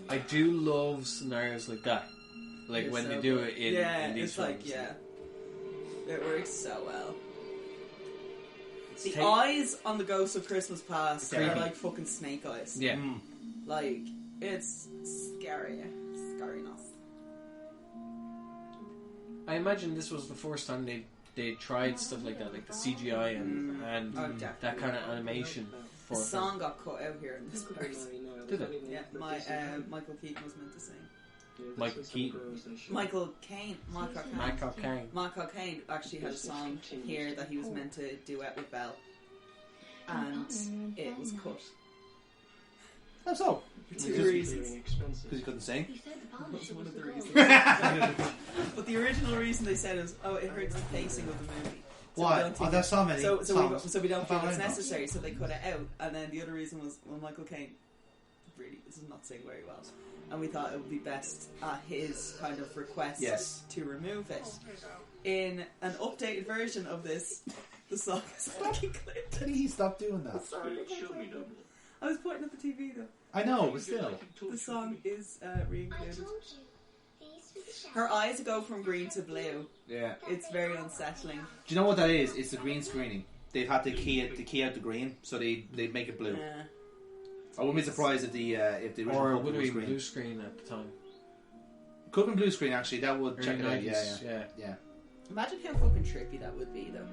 I do love scenarios like that. Like It's when so they do good. it in these it's like, films. yeah. It works so well. The Take- eyes on the Ghost of Christmas Past are Creepy. like fucking snake eyes. Yeah. Like, it's scary. Scary enough. I imagine this was the first time they tried stuff like that, like the CGI and Oh, that definitely. kind of animation. The For song got cut out here in this part. Did it? Yeah, Michael Keaton was meant to sing. Michael Keaton. Michael Caine. Michael Caine. Michael Caine actually had a song here that he was meant to duet with Belle. And it was cut. How so? For 2 reasons. Because he couldn't sing? That's one of the reasons. But the original reason they said is, it hurts the pacing of the movie. So Why? we don't think There's so many so songs. we don't feel I it's don't know. necessary, so they cut it out. And then the other reason was, well, Michael Caine really does not sing very well. And we thought it would be best at his kind of request to remove it. In an updated version of this, the song is fucking clipped. Did he stop doing that? I was pointing at the TV though. I know, but still. The song is re-included. Her eyes go from green to blue. Yeah. It's very unsettling. Do you know what that is? It's the green screening. They've had to key out the green, so they make it blue. I wouldn't be surprised if the original Or Muppet would it was be green. blue screen at the time? Could have been blue screen actually. That would check it out. Early 90s, Yeah. Imagine how fucking trippy that would be, though.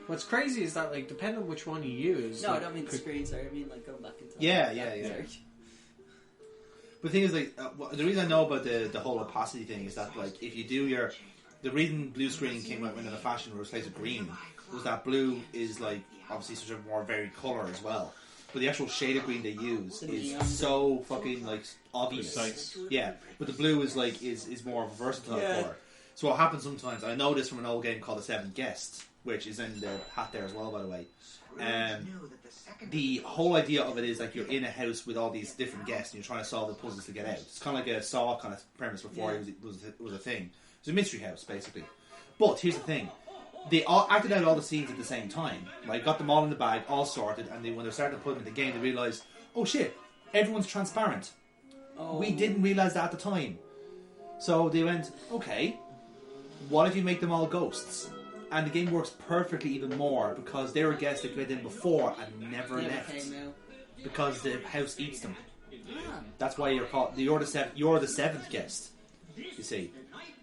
What's crazy is that, like, depending on which one you use. No, like, I don't mean the screen, sorry. I mean, like, going back in time. Yeah. Sorry. But the thing is, like, the reason I know about the whole opacity thing is that, like, if you do the reason blue screen came out when in a fashion replaced with green was that blue is, like, obviously such a more varied colour as well. But the actual shade of green they use is so fucking, like, obvious. Precise. Yeah, but the blue is, like, is more of a versatile colour. So what happens sometimes, I know this from an old game called The Seventh Guest, which is in the hat there as well, by the way. The whole idea of it is like you're in a house with all these different guests and you're trying to solve the puzzles to get out. It's kind of like a Saw kind of premise before it was a thing. It's a mystery house, basically. But here's the thing. They all acted out all the scenes at the same time. Like, got them all in the bag, all sorted, and when they're starting to put them in the game, they realised, oh shit, everyone's transparent. We didn't realise that at the time. So they went, okay, what if you make them all ghosts? And the game works perfectly even more because they were guests that went in before and never left. Because the house eats them. That's why you're the seventh guest. You see.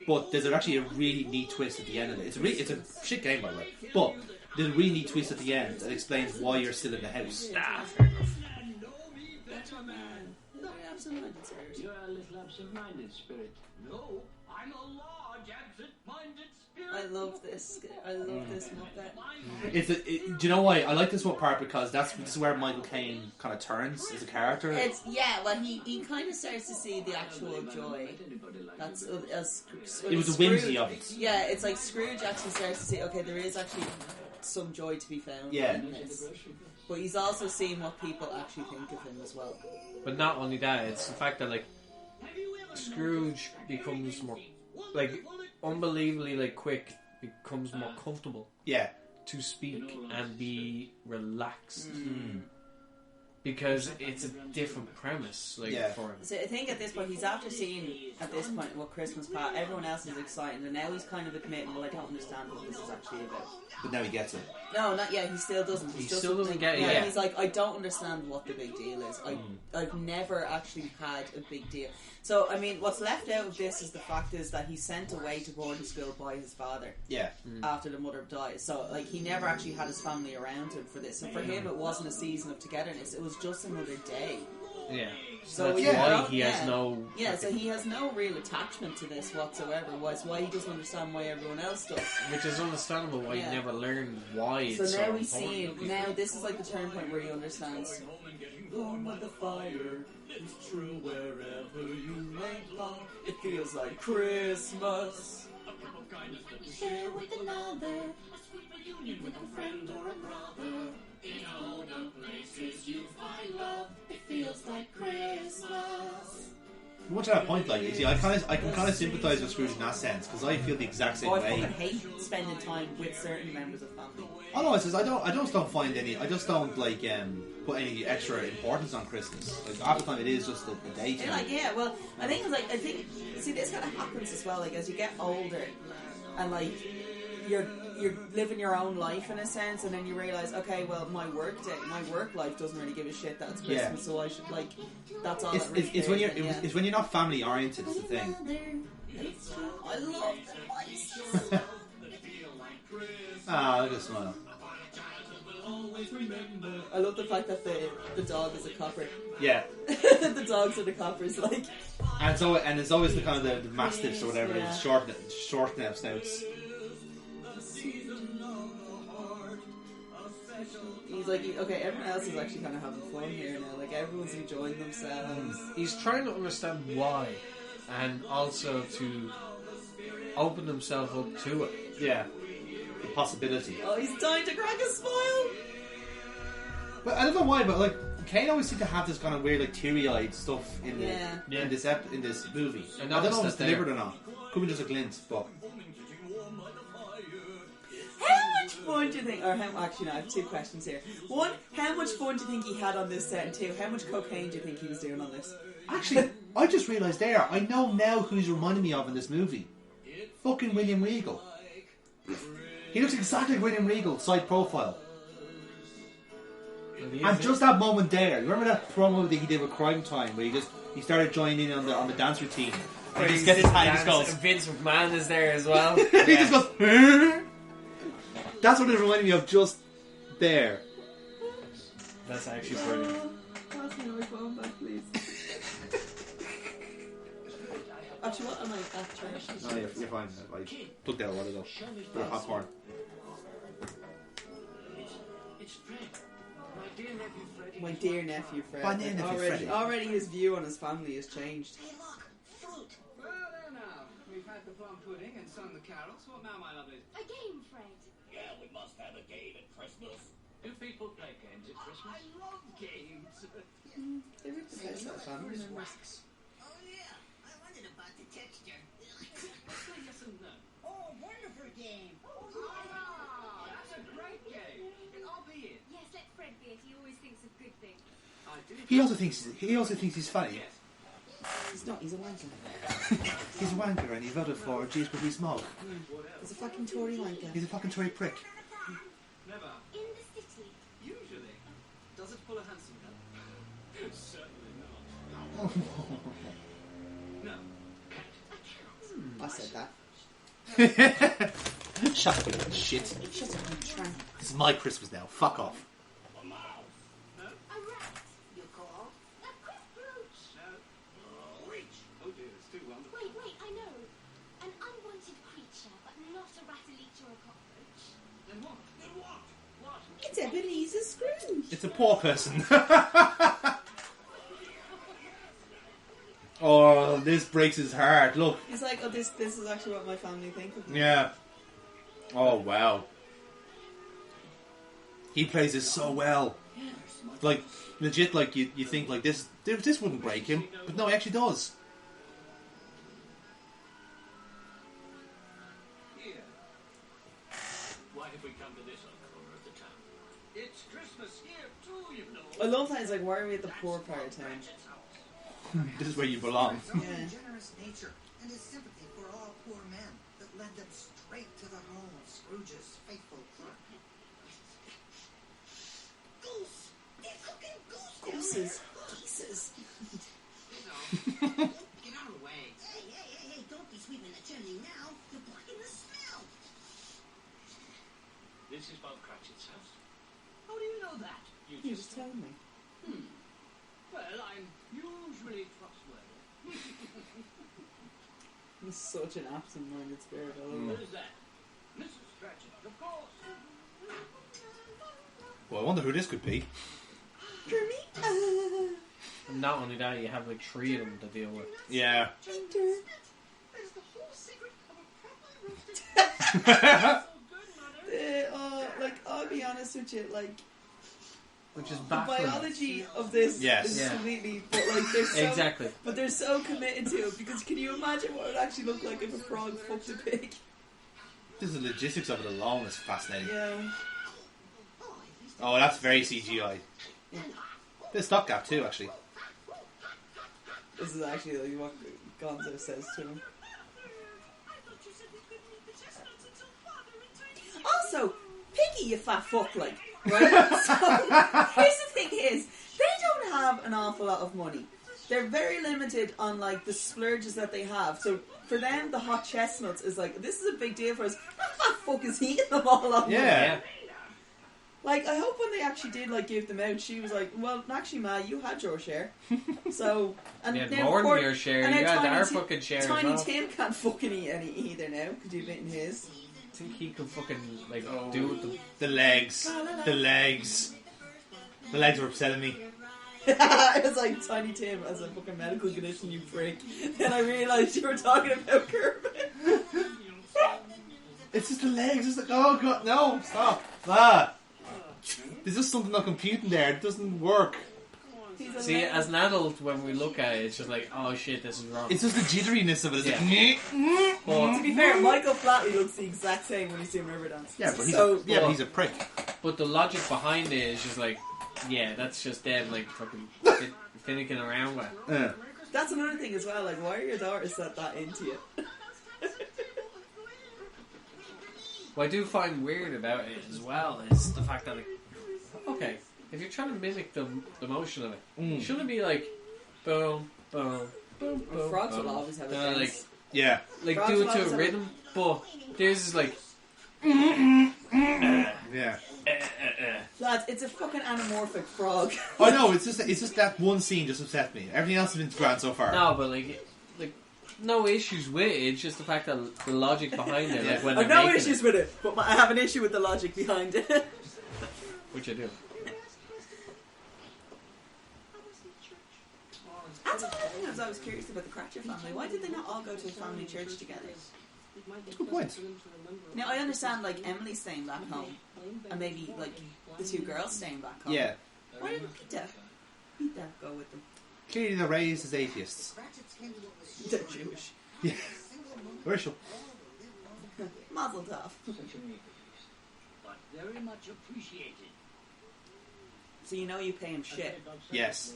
But there's actually a really neat twist at the end of it. It's a shit game, by the way. But there's a really neat twist at the end that explains why you're still in the house. Fair enough. You're a little absent-minded spirit. No, I'm a large absent-minded spirit. I love this Muppet. Do you know why? I like this one part because this is where Michael Caine kind of turns as a character. He kind of starts to see the actual joy. That's it was the whimsy of it. Yeah, it's like Scrooge actually starts to see, okay, there is actually some joy to be found in this. But he's also seeing what people actually think of him as well. But not only that, it's the fact that, like, Scrooge becomes more, like, unbelievably, like, quick, becomes more comfortable. Yeah. To speak and be relaxed. because it's a different premise, like for him. So I think at this point he's after seeing what Christmas Pat, everyone else is excited, and now he's kind of admitting, well, I don't understand what this is actually about. But now he gets it. No, not yet. He still doesn't. He still doesn't get it. Yeah. He's like, I don't understand what the big deal is. I've never actually had a big deal. So I mean, what's left out of this is the fact is that he's sent away to boarding school by his father. Yeah. After the mother dies, so like he never actually had his family around him for this, and for him it wasn't a season of togetherness. It was just another day. Yeah. So that's why he has no. Yeah, so he has no real attachment to this whatsoever. It's why he doesn't understand why everyone else does. Which is understandable why he never learned why it's so now we see. Now this is like the turn point where he understands. Warm by the fire is true wherever you may lie. It feels like Christmas. Share with another, a sweet reunion with a friend or a brother. In all the places you find love, it feels like Christmas. Much to that point, like, you see, I can kind of sympathise with Scrooge in that sense because I feel the exact same way. I fucking hate spending time with certain members of family. Oh no, I just don't find any. I just don't like put any extra importance on Christmas. Like half the time, it is just the day. Well, I think see, this kind of happens as well. Like as you get older, and like you're living your own life in a sense, and then you realise, okay, well, my work life doesn't really give a shit that it's Christmas, so I should like. That's all. It's when you're not family oriented. Is the thing. I love the mice. Ah, look at smile. I love the fact that the dog is a copper. Yeah. The dogs are the coppers, like. And it's always the kind of the mastiffs or whatever, the short neck snouts. He's like, okay, everyone else is actually kind of having fun here now. Like everyone's enjoying themselves. He's trying to understand why, and also to open himself up to it. Yeah. The possibility. Oh, he's dying to crack a smile. But I don't know why, but like Kane always seemed to have this kind of weird, like teary-eyed stuff in this movie. And I don't know if it's deliberate or not. Could be just a glint, but. How much fun do you think? Actually, no, I have two questions here. One, how much fun do you think he had on this set? And two, how much cocaine do you think he was doing on this? Actually, I just realised there. I know now who he's reminding me of in this movie. Fucking William Regal. He looks exactly like William Regal, side profile. And just that moment there, you remember that promo that he did with Crime Time, where he started joining in on the dance routine, and he just gets his hand, just goes. Vince McMahon is there as well. He just goes. Hur? That's what it reminded me of, just there. That's actually brilliant. Pass me my phone back, please. Actually, what am I at trash? No, you're fine. I took that a while ago. For popcorn. It's Fred. My dear nephew Fred. My dear nephew Fred. My dear nephew Freddy. Already his view on his family has changed. Hey, look, fruit. Well, there now. We've had the plum pudding and sung the carols. What now, my lovely? A game, Fred. Yeah, we must have a game at Christmas. Do people play games at Christmas? I love games. They were the best of family members. Oh, yeah. I wondered about the texture. Say yes and no. Oh, wonderful game. Ah, that's a great game. I'll be in. Yes, let Fred be it. He always thinks of good things. I do. He also thinks he's funny. He's not, he's a wanker. He's a wanker and he voted for Jeez but we smoke. He's a fucking Tory wanker. He's a fucking Tory prick. Never. In the city. Usually. Does it pull a handsome gun? Certainly not. Oh, No. I said that. Shut up, you shit. Shut up, you tramp. This is my Christmas now. Fuck off. No? A rat. You call? A cockroach. No. Oh dear, it's too wonderful. Wait, I know. An unwanted creature, but not a rat-a-leech or a cockroach. Then what? Then what? What? It's Ebenezer Scrooge. It's a poor person. Oh, this breaks his heart. Look. He's like, oh, this is actually what my family think of me. Yeah. Oh, wow. He plays this so well. Like, legit, like, you think, like, this wouldn't break him. But no, it actually does. Here. Why have we come to this corner of the town? It's Christmas here too, you know. I love that. It's like, why are we at the poor part of town? This is where you belong. Yeah. Generous nature and his sympathy for all poor men that led them straight to the home of Scrooge's faithful clerk. Goose! They're cooking goose! Gooses. Geeses. Get out of the way. Hey, don't be sweeping the chimney now. You're blocking the smell. This is Bob Cratchit's house. How do you know that? You just told me. Well, I'm usually trustworthy. He's such an absent-minded spirit. I love it. Who's that? Mrs. Cratchit, of course. Well, I wonder who this could be. And not only that, you have like 3 of them to deal with. Yeah. That is the whole secret of a properly roasted Like, I'll be honest with you, like, Which is the baffling. biology of this Yes. is Yeah. completely, but like, they're so, Exactly. but they're so committed to it, because can you imagine what it would actually look like if a frog fucked a pig? Just the logistics of it alone is fascinating. Yeah. Oh, that's very CGI. There's stopgap too, actually. This is actually like what Gonzo says to him. Also, Piggy, you fat fuck, like, right? So, here's the thing is, they don't have an awful lot of money. They're very limited on, like, the splurges that they have. So, for them, the hot chestnuts is like, this is a big deal for us. That fat fuck is eating them all up. Yeah. Like, I hope when they actually did, like, give them out, she was like, well, actually, Ma, you had your share. So, and You had now more poor- than your share. and You now had Tiny our Ti- fucking share as Tiny well. Tim can't fucking eat any either now, because you've eaten his. I think he could fucking like do with them. The legs. The legs. The legs were upsetting me. It was like, Tiny Tim has a fucking medical condition, you prick. Then I realised you were talking about Kermit. It's just the legs. It's like, oh god, no, stop. Ah. There's just something not computing there. It doesn't work. See, as an adult, when we look at it, it's just like, oh shit, this is wrong. It's just the jitteriness of it. It's Yeah. like, But, To be fair, Michael Flatley looks the exact same when he's doing Riverdance. yeah, but he's, So- but he's a prick. but the logic behind it is just like, yeah, that's just them like fucking finicking around with. That's another thing as well, like, why are your daughters set that into you? What I do find weird about it as well is the fact that, like, okay, if you're trying to mimic the motion of it, shouldn't it be like, boom, boom, boom, boom, Frogs boom. will always have a like, dance. Yeah. like Frogs do will it to always a have a- rhythm, but theirs is like, Yeah. Lads, it's a fucking anamorphic frog. I know. It's just that one scene just upset me. Everything else has been grand so far. no, but like no issues with it. It's just the fact that the logic behind it, like when I've they're no making issues it, with it, but I have an issue with the logic behind it. which I do. That's one of the things I was curious about the Cratchit family. Why did they not all go to a family church together? Good point. Now, I understand, like, Emily staying back home, and maybe, like, the 2 girls staying back home. Yeah. Why didn't Peter go with them? Clearly they're raised as atheists. They're Jewish. Yeah. Rachel. Mazel tov. But very much appreciated. So you know you pay him shit. Yes.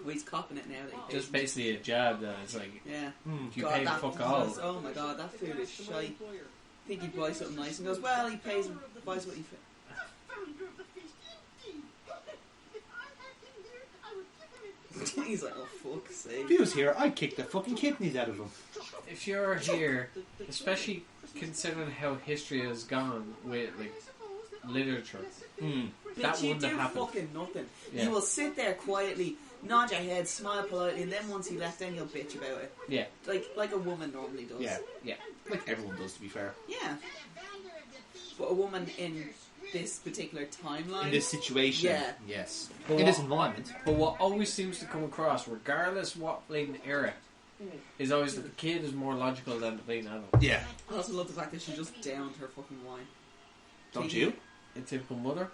Well, he's copping it now that he pays Just him. basically a jab that it's like, Yeah. if you God, pay that fuck all. was- oh my god, that food is shite. I think he buys something nice and goes, well, he buys what he... He's like, oh fuck's sake. If he was here, I'd kick the fucking kidneys out of him. If you're here, especially considering how history has gone with like literature, that Bitch, you wouldn't have do happened. fucking nothing. Yeah. You will sit there quietly, nod your head, smile politely, and then once he left, then you'll bitch about it. Yeah, Like a woman normally does. Yeah. yeah. Like everyone does, to be fair. Yeah. But a woman in this particular timeline... In this situation. Yeah. Yes. But In this what- environment. But what always seems to come across, regardless what blatant era, is always that the kid is more logical than the blatant adult. Yeah. I also love the fact that she just downed her fucking wine. Don't you? A typical mother.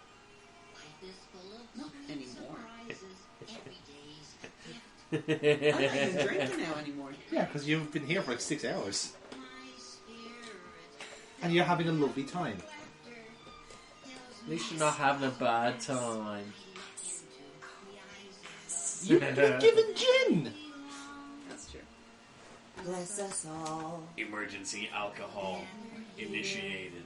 Not anymore. I'm not even drinking now anymore. Yeah, because you've been here for like 6 hours. And you're having a lovely time. At least you're not having a bad time. You've been given gin. That's true. Bless us all. Emergency alcohol initiated.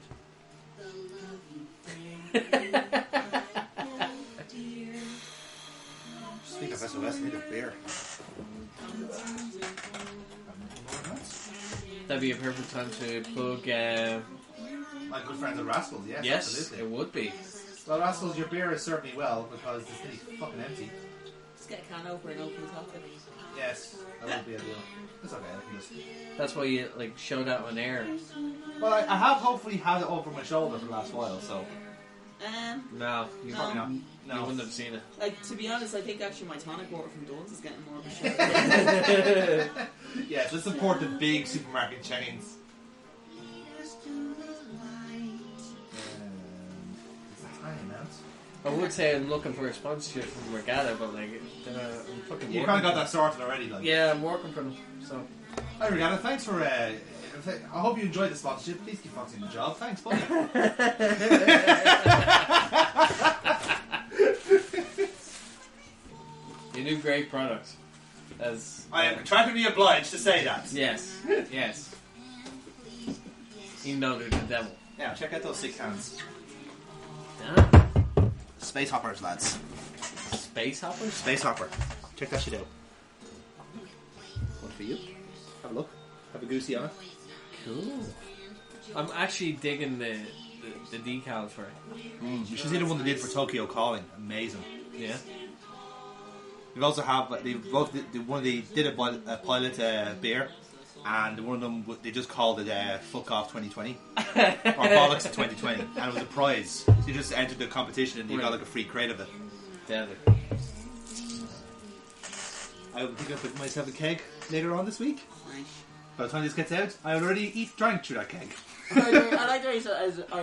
Speaking of SOS, I need a beer. That'd be a perfect time to plug. My good friends at Rascals, yes, Yes, absolutely. it would be. Well, Rascals, your beer has served me well because the city's fucking empty. Just get a can opener and open the top of it. Yes, that would be ideal. It's okay. I can just... That's why you like showed that on air. Well, I have hopefully had it over my shoulder for the last while, so... No, you Probably not. You No. wouldn't have seen it. Like, to be honest, I think actually my tonic water from Dunn's is getting more of a shout. Yes, let's support the big supermarket chains. It's a tiny amount. I would say I'm looking for a sponsorship from Regatta, but like, I'm fucking. You kind of got that sorted already, like. Yeah, I'm working for them. So. Hi, Regatta. Thanks for. I hope you enjoyed the sponsorship. Please keep foxing the job. Thanks, buddy. You do great products. As I am contractually obliged to say that. yes, yes. Even though they're the devil. Yeah, check out those sick hands. Yeah. Space hoppers, lads. Space hoppers. Space hopper. Check that shit out. One for you. Have a look. Have a goosey on it. Cool. I'm actually digging the decal for it. You should see the one they did for Tokyo Calling. Amazing. Yeah. They also have they both did a pilot beer, and one of them they just called it "Fuck Off 2020" or "Bollocks 2020," and it was a prize. So you just entered the competition and you got like a free crate of it. Deadly. I think I'll put myself a keg later on this week. Right. By the time this gets out, I already drank through that keg. I like the way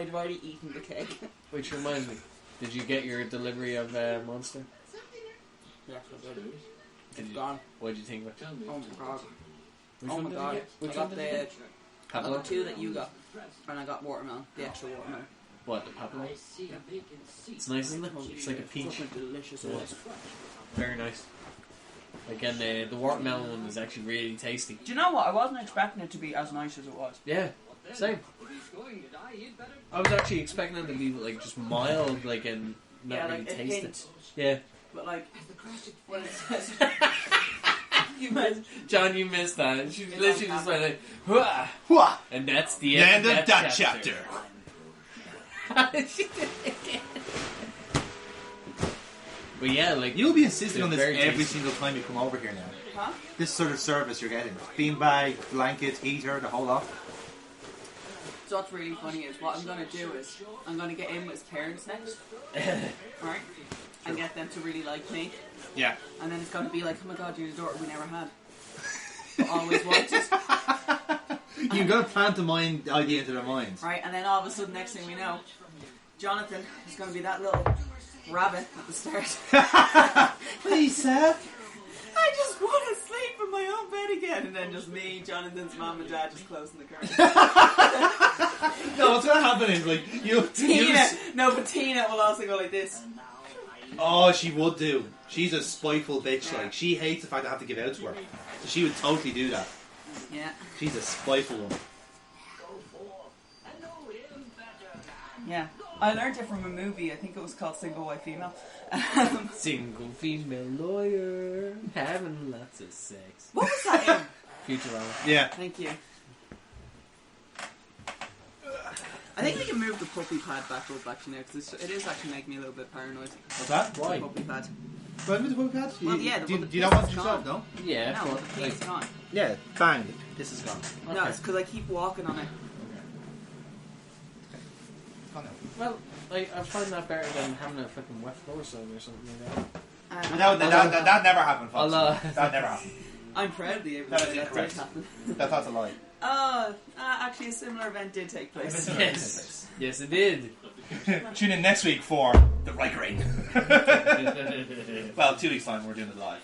I'd already eaten the cake. Which reminds me, did you get your delivery of Monster? Yes, I did. Did you? Gone. What did you think of it? Oh my god. Which Oh one my did you god. get? Which I got one did you get? I got Pablo? 2 that you got. And I got watermelon. The extra watermelon. What, the Pablo? It's nice, isn't it? It's like a peach. It's fucking delicious. Yeah. Very nice. Again, the watermelon one is actually really tasty. Do you know what? I wasn't expecting it to be as nice as it was. Yeah, same. I was actually expecting it to be like just mild, like, and not Yeah, really like a taste hint. it. Yeah. But like, when it says... John, you missed that. She literally just went like, "Hua!" Hua! And that's the end end of that chapter. But yeah, like, You'll be insisting on this very every tasty. single time you come over here now. Huh? This sort of service you're getting. Beanbag, blanket, heater, the whole lot. So what's really funny is what I'm going to do is I'm going to get in with his parents next. Right? And get them to really like me. Yeah. And then it's going to be like, oh my god, you're the daughter we never had. But always wanted. You've got to plant the idea into their minds. Right? And then all of a sudden, next thing we know, Jonathan is going to be that little rabbit at the start. Please, sir. I just want to sleep in my own bed again. And then just me, Jonathan's mum and dad just closing the curtains. No, what's going to happen is, like, But Tina will also go like this. Oh, she would do. She's a spiteful bitch, like. She hates the fact I have to give out to her. So she would totally do that. Yeah. She's a spiteful one. Yeah. I learned it from a movie. I think it was called Single White Female. Single female lawyer having lots of sex. What was that in? Futurama. Yeah. Thank you. I think we can move the puppy pad back up actually now because it is actually making me a little bit paranoid. What's that? Why? The puppy pad. What with the puppy pad? Well, yeah, do the you not want it piece is yourself, gone. no? Yeah, No, but, the piece is gone. Yeah, bang. This is gone. No, it's because I keep walking on it. Gone now. well, like, I find that better than having a fucking wet floor zone or something like that. That never happened, Fox. Allah. That never happened. I'm proudly able That to is say that did incorrect. happen. That's a lie. Actually a similar event did take place. Yes. Yes, it did. Tune in next week for the Riker Ring. Well, 2 weeks time we're doing it live.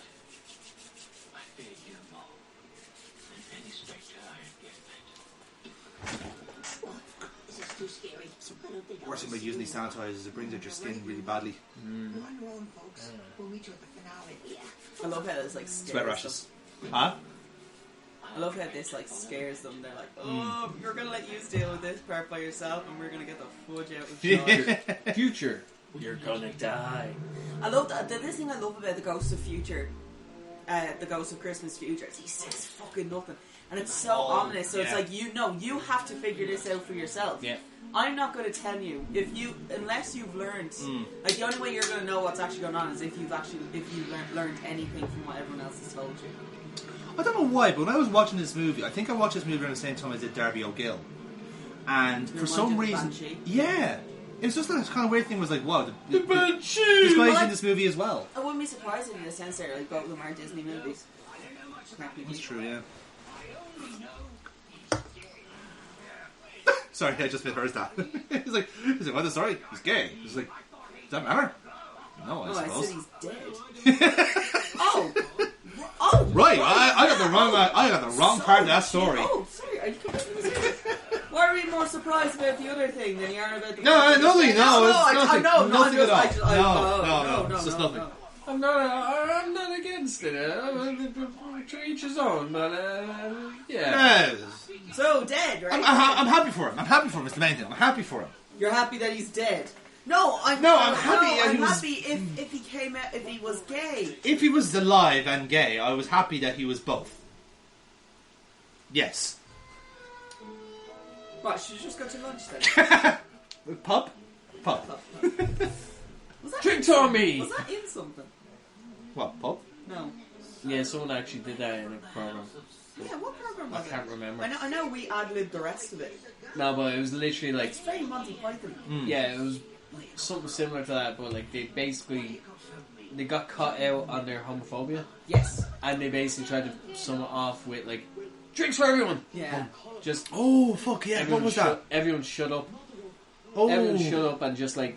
This is too scary. worst thing about using these sanitizers is it brings out your skin really badly. One wrong, folks. We'll meet you at the finale. I love how this like scares Sweat rashes. Huh? I love how this like scares them. They're like, oh, you're gonna let you deal with this part by yourself, and we're gonna get the fudge out with John. Future, you're gonna die. I love that. This thing I love about the Ghost of Future, the Ghost of Christmas Future, is he says fucking nothing, and it's so ominous. So it's like you have to figure this out for yourself. Yeah. I'm not going to tell you unless you've learned. Like the only way you're going to know what's actually going on is if you've learned anything from what everyone else has told you. I don't know why, but when I was watching this movie, I think I watched this movie around the same time I did Darby O'Gill, and for some reason, it was just like this kind of weird thing. Was like, wow, the Banshee. This guy's in this movie as well. I wouldn't be surprised if in a sense there, like both of them are Disney movies. That's true, yeah. Sorry, I just misheard that. he's like, what's the story? He's gay. He's like, does that matter? No, I suppose. I said he's dead. Oh, right. I got the wrong part of that story. Oh, sorry. Are you completely serious? Why are we more surprised about the other thing than you are about the? Nothing at all. No, it's just nothing. I'm not against it. To each his own, but yeah. So dead, right? I'm happy for him. I'm happy for him. It's the main thing. I'm happy for him. You're happy that he's dead. No, I'm happy. I'm happy if he came out, if he was gay. If he was alive and gay, I was happy that he was both. Yes. Right, should we just go to lunch then? Pub. Drink Tommy! Was that in something? What, pub? No. Yeah, someone actually did that in a program. Yeah, what program was it? I can't remember. I know we ad-libbed the rest of it. No, but it was literally like... It's very Monty Python. Yeah, it was something similar to that, but like they basically... They got caught out on their homophobia. Yes. And they basically tried to sum it off with like, drinks for everyone! Yeah. Just... Oh, fuck yeah, what was that? Everyone shut up. Oh. Everyone shut up and just like,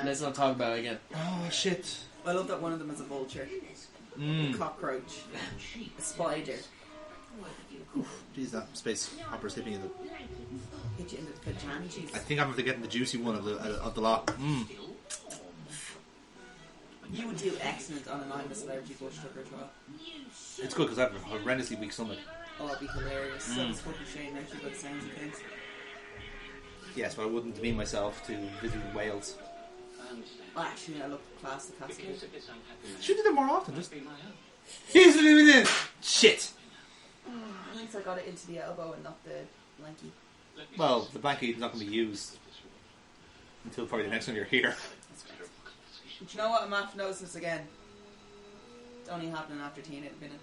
let's not talk about it again. Oh, shit. I love that one of them is a vulture. A cockroach. A spider. Jeez, that space hopper sleeping in the... Hit you in the pajamas. I think I'm going to get the juicy one of the lot. You would do excellent on an I'm a Celebrity Bush Tucker trial. It's good because I have a horrendously weak stomach. Oh, that'd be hilarious. So it's fucking shame actually by the sounds of things. Yes, but I wouldn't demean myself to visit Wales. Oh, actually, I love class the castle. Should do that more often. Just here's what we did. Shit. At least I got it into the elbow and not the blankie. Well, the blanket is not going to be used until probably the next time you're here. But you know what? I'm after noticing this again. It's only happening after Tina had been in.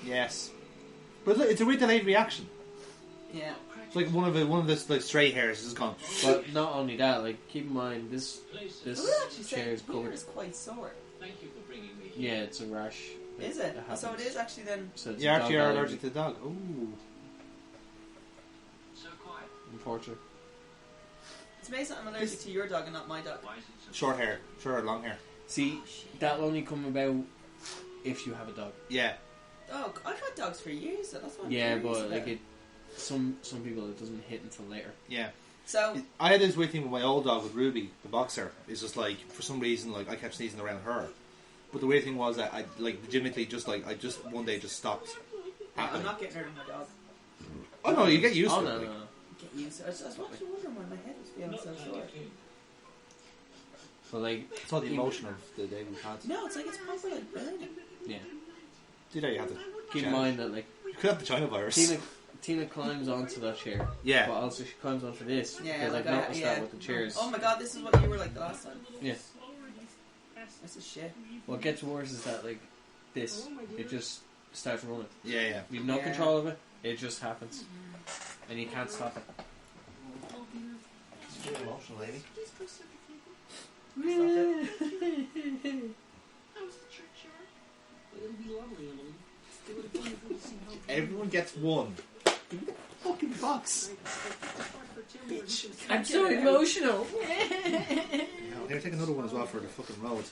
Yes, but look, it's a weird delayed reaction. Yeah. It's like one of the like stray hairs is gone. But not only that, like keep in mind this chair is covered. It's quite sore. Thank you for bringing me. Yeah, it's a rash. Is it? So it is actually then. So you actually are allergic to the dog. Ooh. So quiet. Unfortunate. It's amazing I'm allergic to your dog and not my dog. Short hair, short or long hair. See, that'll only come about if you have a dog. Yeah. Oh, I've had dogs for years, so that's what I'm Yeah, curious but about. like it, some people it doesn't hit until later. Yeah. So I had this weird thing with my old dog with Ruby, the boxer. It's just like for some reason like I kept sneezing around her. But the weird thing was that I like legitimately just one day just stopped. I'm not getting rid of my dog. Oh no, you get used to it. No. Get used to it. I was actually wondering why my head was feeling so sore. But like it's all the emotion of the day we had. No, it's like it's proper like burning. Yeah. Did you have to keep in mind that like you could have the China virus. Tina climbs onto that chair. Yeah. But also she climbs onto this. Yeah, because like I've noticed that with the chairs. Oh my god, this is what you were like the last time. Yeah. This is shit. What gets worse is that like this, it just starts running. Yeah. You've no control of it. It just happens, and you can't stop it. You're emotional, lady. Everyone gets one. Give me the fucking box. Bitch. I'm so emotional. No, here, take another one as well for the fucking road.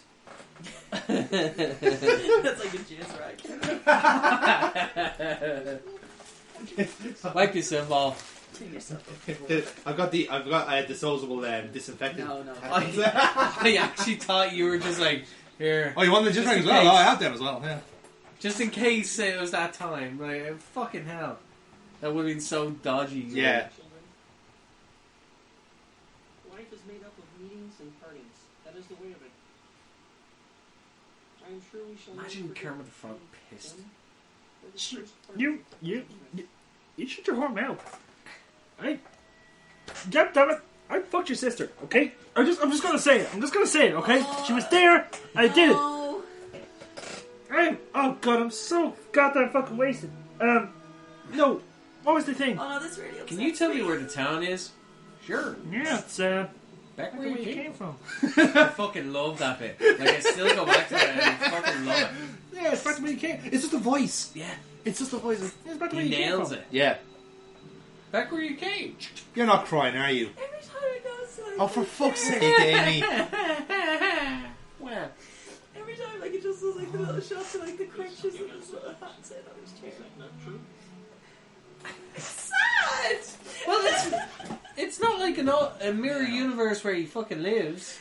That's like a jizz rag. Wipe yourself off. Clean yourself up. I've got disposable disinfectant. No. I actually thought you were just like, here. Oh, you want the disinfectant as well? Oh, I have them as well, yeah. Just in case it was that time. Like, fucking hell. That would have been so dodgy. Yeah. Life is made up of meetings and partings. That is the way of it. I am sure we shall. Imagine Kermit the Frog pissed. You shut your whore mouth. God damn it! I fucked your sister. Okay, I'm just gonna say it. Okay, she was there. I did it. Oh god, I'm so goddamn fucking wasted. No, what was the thing? Oh no, this really upsets Can you tell me where the town is? Sure. Yeah, it's back where you came from. I fucking love that bit. Like, I still go back to that and I fucking love it. Yeah, it's back to where you came. It's just a voice. Yeah. It's just a voice. It's back to where you came nails from. it. Yeah. Back where you came. You're not crying, are you? Every time it goes like... Oh, for fuck's sake, Amy. Well. Every time, like, it just does like the little shots of like the crunches and his little hats in on his chair. Not true. It's sad! Well, it's not like a mirror universe where he fucking lives.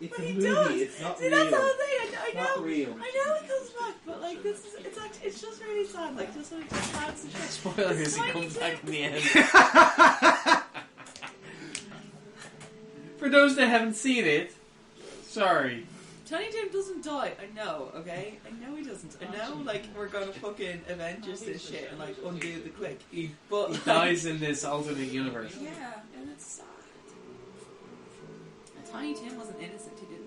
It's But a he movie, does. it's not See, real. that's the whole thing. I Not know. real. I know he comes back, but like it's just really sad. Like just like just hats and shit. Spoilers, he comes back in the end. For those that haven't seen it, sorry. Tiny Tim doesn't die. I know. Okay, I know he doesn't. I know. Like we're gonna fucking Avengers this shit and like undo the click. But He dies in this alternate universe. Yeah, and it's sad. And Tiny Tim wasn't innocent. He didn't.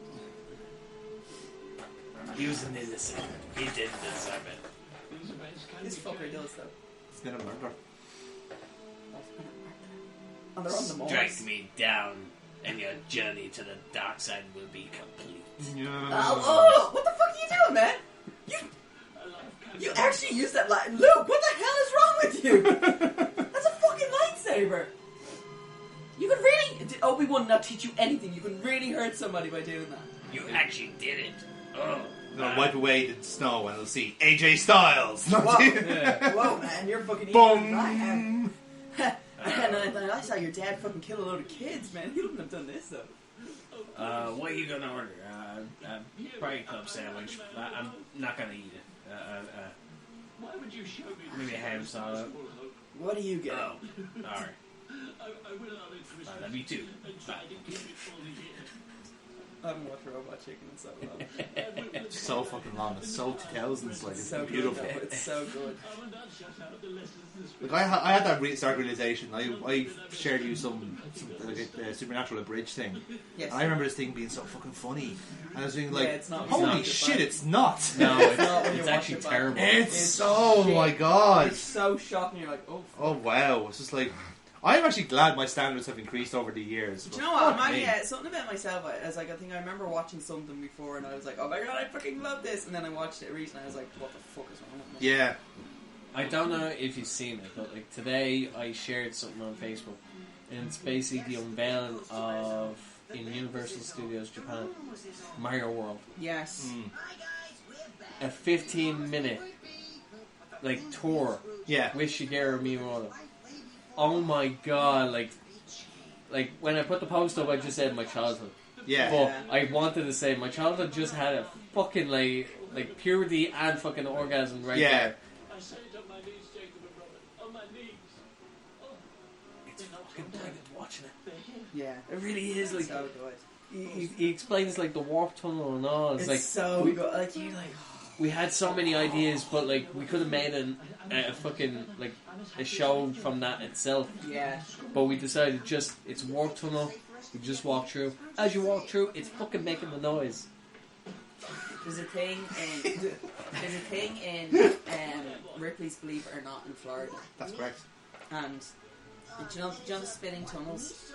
He was an innocent. He didn't deserve it. This fucker does though. It's been a murder. And they're on the moors. Strike me down, and your journey to the dark side will be complete. Oh, what the fuck are you doing, man? You actually used that line. Luke, what the hell is wrong with you? That's a fucking lightsaber. You could really... Did Obi-Wan not teach you anything? You could really hurt somebody by doing that. You actually did it. Oh. No, wipe away the snow and we'll see AJ Styles. Whoa, whoa, man, you're fucking evil as I am. And I saw your dad fucking kill a load of kids, man. He wouldn't have done this, though. What are you gonna order? Probably a club sandwich. I'm not gonna eat it. Why would you show me Maybe a ham salad. What do you get? Oh, alright. I will allow it for That'd be two. try to keep it for the year. I haven't watched Robot Chicken in so long. It's so fucking long. It's so 2000s. Like, it's so beautiful. Good, it's so good. Like I had that stark realization. I shared you some like a Supernatural abridged thing. Yes. And I remember this thing being so fucking funny. And I was being like, Yeah, it's not- holy it's shit, not. it's not. No, It's not when you it's watch actually it back. terrible. It's oh my god. It's so shocking. You're like, oh. Oh wow. It's just like, I'm actually glad my standards have increased over the years. Do you know what? Something about myself. I think I remember watching something before, and I was like, "Oh my god, I fucking love this!" And then I watched it recently, and I was like, "What the fuck is wrong with me?" Yeah. I don't know if you've seen it, but like today I shared something on Facebook, and it's basically the unveiling of in Universal Studios Japan, Mario World. Yes. A 15-minute like tour. Yeah. With Shigeru Miyamoto. Oh my god! Like when I put the post up, I just said my childhood. Yeah. But I wanted to say my childhood just had a fucking like purity and fucking orgasm right there. I said it on my knees, Jacob and Robert. On my knees. It's fucking brilliant watching it. Yeah. It really is like So good. he explains like the warp tunnel and all. It's like so good. Like you're like. We had so many ideas, but like we could have made a fucking like a show from that itself. Yeah. But we decided it's warp tunnel. We just walk through. As you walk through, it's fucking making the noise. There's a thing in Ripley's Believe It or Not in Florida. That's correct. And do you know the spinning tunnels?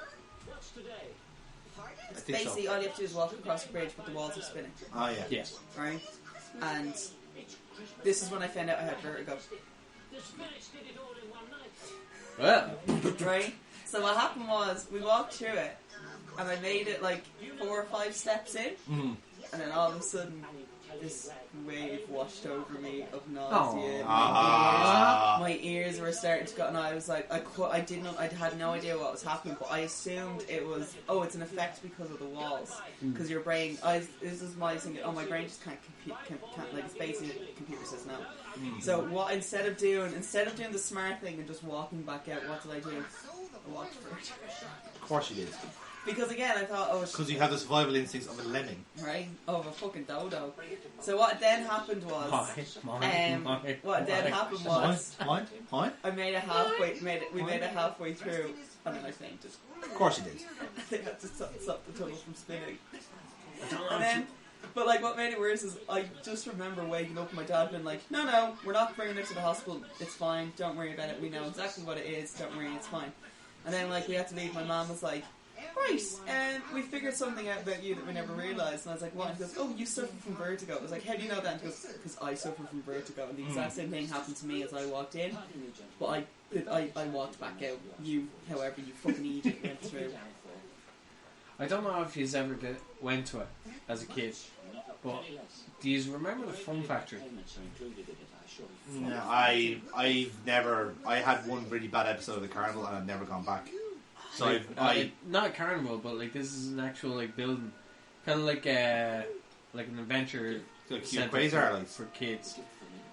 I think Basically, all you have to do is walk across the bridge, but the walls are spinning. Oh yeah. Yes. Right? And this is when I found out I had vertigo. Well. Right? So what happened was, we walked through it, and I made it like 4 or 5 steps in, and then all of a sudden, this wave washed over me of nausea. My ears were starting to go, and I was like, I had no idea what was happening, but I assumed it was, it's an effect because of the walls, because your brain. This is my thinking. My brain just can't like it's basically a computer says no. So what instead of doing the smart thing and just walking back out, what did I do? I walked further. Of course you did. Because again, I thought, because you have the survival instincts of a lemming, right? Of a fucking dodo. So what then happened was, I made it halfway. We made it halfway through, and then I fainted. Of course you did. They had to stop the tunnel from spinning. And then, but like, what made it worse is I just remember waking up and my dad being like, "No, we're not bringing it to the hospital. It's fine. Don't worry about it. We know exactly what it is. Don't worry, it's fine." And then like we had to leave. My mom was like, "Right, and we figured something out about you that we never realised." And I was like, "What?" And she goes, "Oh, you suffer from vertigo." I was like, "How do you know that?" And she goes, "Because I suffer from vertigo." And the exact same thing happened to me as I walked in. But I walked back out. However, you fucking idiot went through. I don't know if you ever went to it as a kid, but do you remember the Fun Factory? No, I've never. I had one really bad episode of the carnival, and I've never gone back. So not a carnival, but like this is an actual like building, kind of like an adventure center for kids.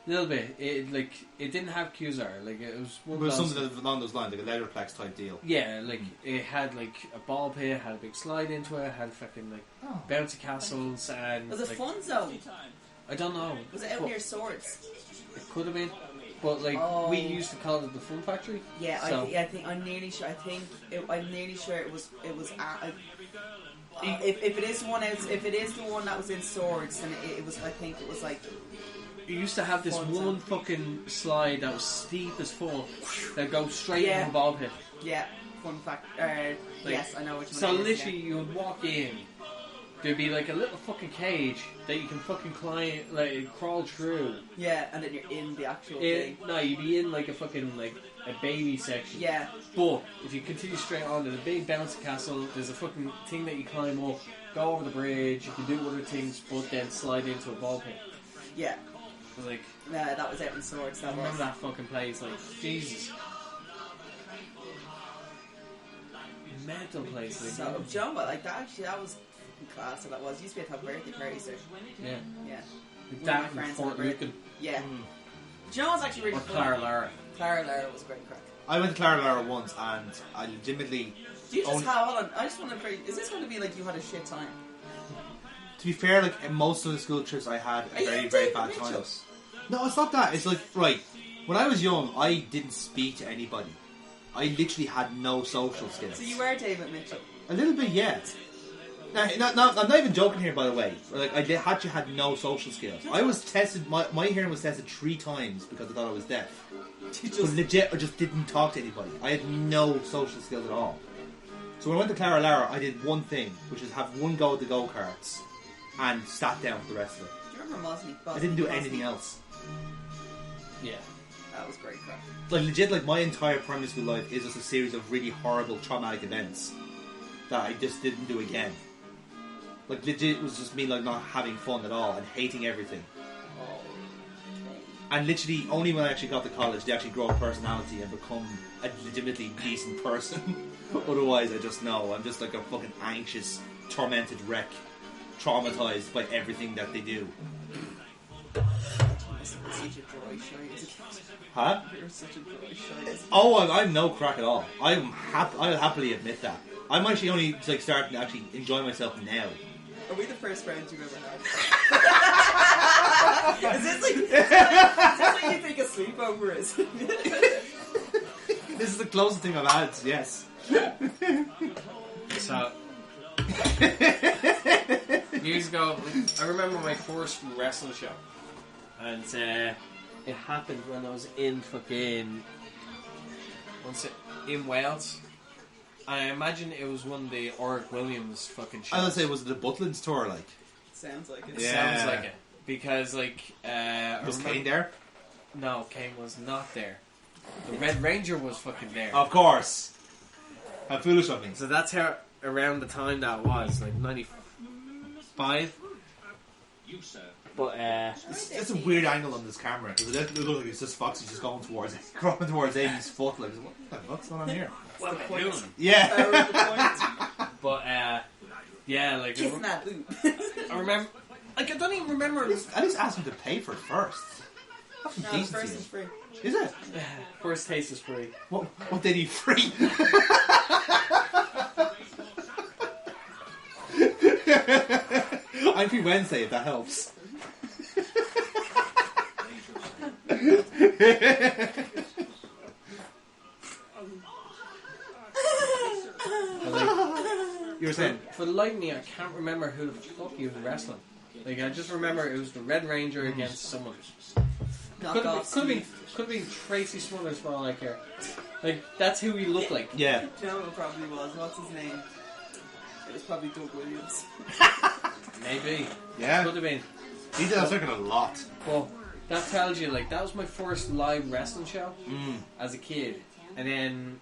A little bit. It didn't have Qzar. Like it was. But something along those lines, like a Letterplex type deal. Yeah, like it had like a ball pit, had a big slide into it, had fucking like bouncy castles, and was it fun zone? I don't know. Was it out near Swords? It could have been. But like we used to call it the Fun Factory. Yeah, so. I'm nearly sure. I'm nearly sure it was. If it is the one that was in Swords, then it was. I think it was like. It used to have this one fucking slide that was steep as fuck that goes straight into the ball pit. Yeah, fun fact. Yes, I know what you mean. So literally, you would walk in. There'd be like a little fucking cage that you can fucking crawl through. Yeah, and then you're in the actual thing. No, you'd be in like a fucking a baby section. Yeah. But if you continue straight on, there's a big bouncy castle. There's a fucking thing that you climb up, go over the bridge. You can do other things, but then slide into a ball pit. Yeah. Like. That was out in Swords. I remember that fucking place. Like Jesus. Mental place. Like, so, John, like that actually, that was class. So that was. Used to be able to have birthday parties there. Yeah. Yeah. That and Fort Lucan. Yeah. John was actually really fun. Clara Lara. Clara Lara was great crack. I went to Clara Lara once, and I legitimately. Do you just have? Hold on. I just want to. Is this going to be like you had a shit time? To be fair, like in most of the school trips, I had a very, very bad time. No, it's not that. It's like, right, when I was young, I didn't speak to anybody. I literally had no social skills. So you were David Mitchell? A little bit, yeah. Now, I'm not even joking here, by the way. Like, I actually had no social skills. I was tested, my hearing was tested 3 times because I thought I was deaf. But legit, I just didn't talk to anybody. I had no social skills at all. So when I went to Clara Lara, I did one thing, which was have one go at the go-karts and sat down for the rest of it. Do you remember Mosley? I didn't do anything else. Yeah. That was great crap. Like legit, like my entire primary school life is just a series of really horrible traumatic events that I just didn't do again. Like legit, it was just me like not having fun at all and hating everything. And literally, only when I actually got to college did I actually grow a personality and become a legitimately decent person. Otherwise, I just know I'm just like a fucking anxious, tormented wreck, traumatized by everything that they do. Huh? You're such a dry shite. Oh, I'm no crack at all. I'll happily admit that. I'm actually only like starting to actually enjoy myself now. Are we the first friends you've ever had? Is this like you think a sleepover is? This is the closest thing I've had, yes. So years ago, I remember my first wrestling show, and it happened when I was in in Wales. I imagine it was one of the Oric Williams fucking shows. I was gonna say, was it the Butlins tour, like? Sounds like it. It sounds like it. Because, like... was Kane there? No, Kane was not there. The Red Ranger was fucking there. Of course. How foolish of me. So that's how, around the time that was, like 95? You, sir, But It's a weird angle on this camera because it doesn't look like it's just Foxy just going towards Amy's foot. Like, what the fuck's going on here? what am I doing? Yeah. But yeah, like Kissing that boob. I remember. Like I don't even remember. At least ask him to pay for it first. That's No, the decency. first is free. Is it? First taste is free. What did he free? I'm free Wednesday if that helps. You were saying? For the life of me, I can't remember who the fuck he was wrestling. Like I just remember it was the Red Ranger against someone. Could have been Tracy Smothers for all I care. Like that's who he looked like. Yeah. Do you know what it probably was? What's his name? It was probably Doug Williams. Maybe. Yeah. Could have been. He did that circuit a lot. Well, that tells you like that was my first live wrestling show as a kid, and then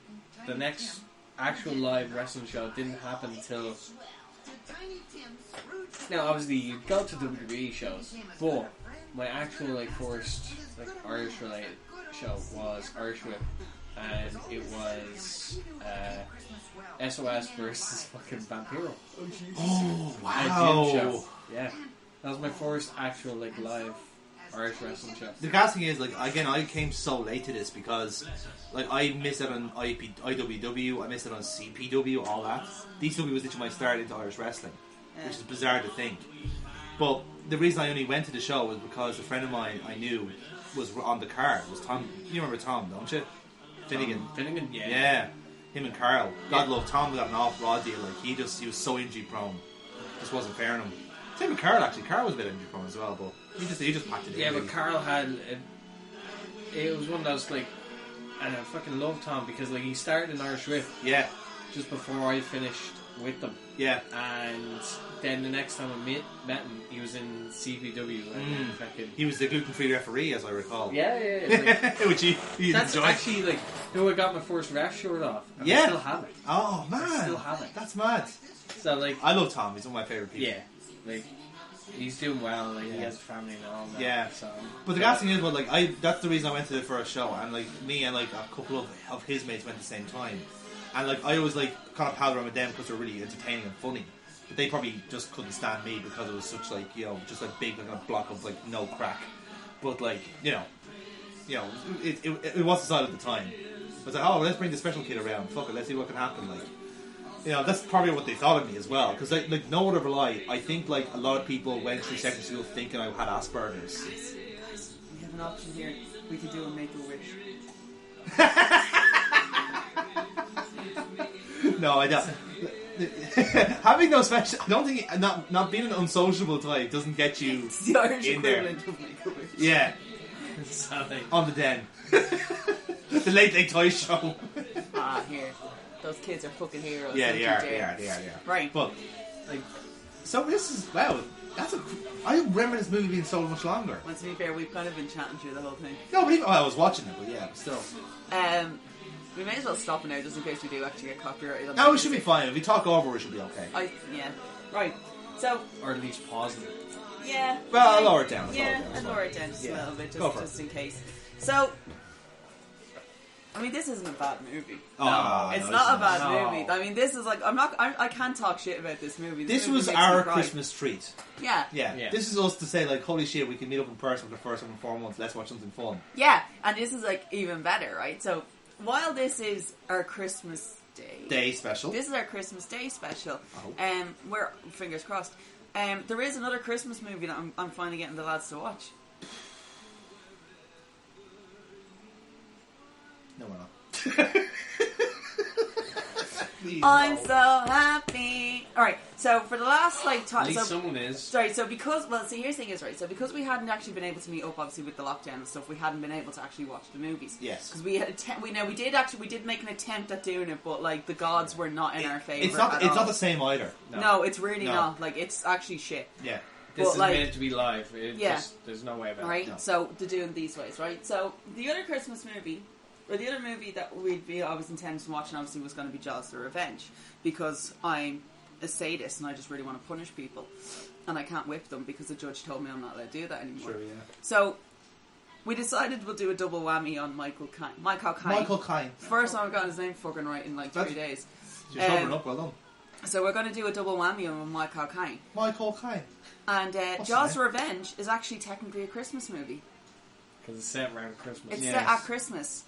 the next actual live wrestling show didn't happen until. Now, obviously, you go to WWE shows, but my actual like first like Irish related show was Irish Whip, and it was SOS versus fucking Vampiro. Oh A gym show. wow! Yeah, that was my first actual like live Irish wrestling show. The gas thing is, like, again, I came so late to this because, like, I missed out on IWW, I missed out on CPW, all that. DCW was literally my start into Irish wrestling, which is bizarre to think. But the reason I only went to the show was because a friend of mine I knew was on the card. It was Tom. You remember Tom, don't you? Finnegan. Finnegan, yeah. Yeah. Him and Carl. God love Tom got an off raw deal. Like, he was so injury prone. Just wasn't fair on him. Same with Carl, actually. Carl was a bit injury prone as well, but he just packed it in. Yeah, really. but Carl had it was one of those like, and I fucking love Tom because like he started in Irish Whip. Yeah. Just before I finished with them. Yeah. And then the next time I met him, he was in CPW. And fucking, he was the gluten-free referee, as I recall. Yeah. Like, which he that's enjoyed. actually like who I got my first ref shirt off. And Yeah. I still have it. Oh man, I still have it. That's mad. So like, I love Tom. He's one of my favourite people. Yeah. Like he's doing well. Like he has a family and all that. Yeah. So, but the gas thing is, well, like that's the reason I went to the first show, and like me and like a couple of his mates went at the same time, and like I always like kind of pal around with them because they're really entertaining and funny. But they probably just couldn't stand me because it was such like just a big like a block of like no crack. But like it was the side at the time. I was like, oh, let's bring the special kid around. Fuck it, let's see what can happen. Like. That's probably what they thought of me as well. Because, like, no word of a lie, I think, like, a lot of people went through secondary school thinking I had Asperger's. Guys, we have an option here. We could do a Make-A-Wish. No, I don't. Having no special... I don't think... Not being an unsociable type doesn't get you it's the Irish in there. equivalent of Make-A-Wish. Yeah. On the Den. The Late Late Toy Show. Here. Those kids are fucking heroes. Yeah, they are. Right. But, like, so this is, wow, I remember this movie being so much longer. Well, to be fair, we've kind of been chatting through the whole thing. No, but I was watching it, but yeah, but still. We may as well stop now, just in case we do actually get copyrighted. No, we should be fine. If we talk over, it should be okay. Yeah. Right. So. Or at least pause it. Yeah. Well, I'll lower it down. I'll lower it down just a little bit, just in case. So. I mean, this isn't a bad movie. Oh, it's not a bad movie. I mean, this is like I can't talk shit about this movie. This was our Christmas treat. Yeah. This is us to say like, holy shit, we can meet up in person for the first time in 4 months. Let's watch something fun. Yeah, and this is like even better, right? So while this is our Christmas Day special, this is our Christmas Day special. We're fingers crossed. There is another Christmas movie that I'm finally getting the lads to watch. No, we're not. I'm so happy. Alright, so for the last time... At least someone is. Sorry, so because... Well, see, here's the thing is, right, so because we hadn't actually been able to meet up, obviously, with the lockdown and stuff, we hadn't been able to actually watch the movies. Yes. Because we had... we did make an attempt at doing it, but, like, the gods were not in our favour. It's not the same either. No, it's really not. Like, it's actually shit. Yeah. This is meant to be live. There's no way about it. Right, so they're doing these ways, right? So, the other Christmas movie... Or the other movie that I was intending to watch, and obviously was going to be Jaws: The Revenge, because I'm a sadist and I just really want to punish people, and I can't whip them because the judge told me I'm not allowed to do that anymore. Sure, yeah. So we decided we'll do a double whammy on Michael Caine. First time I've got his name fucking right in like 3 days. You're covering up, well done. So we're going to do a double whammy on Michael Caine. Michael Caine. And Jaws Revenge is actually technically a Christmas movie. Because it's set around Christmas. It's set at Christmas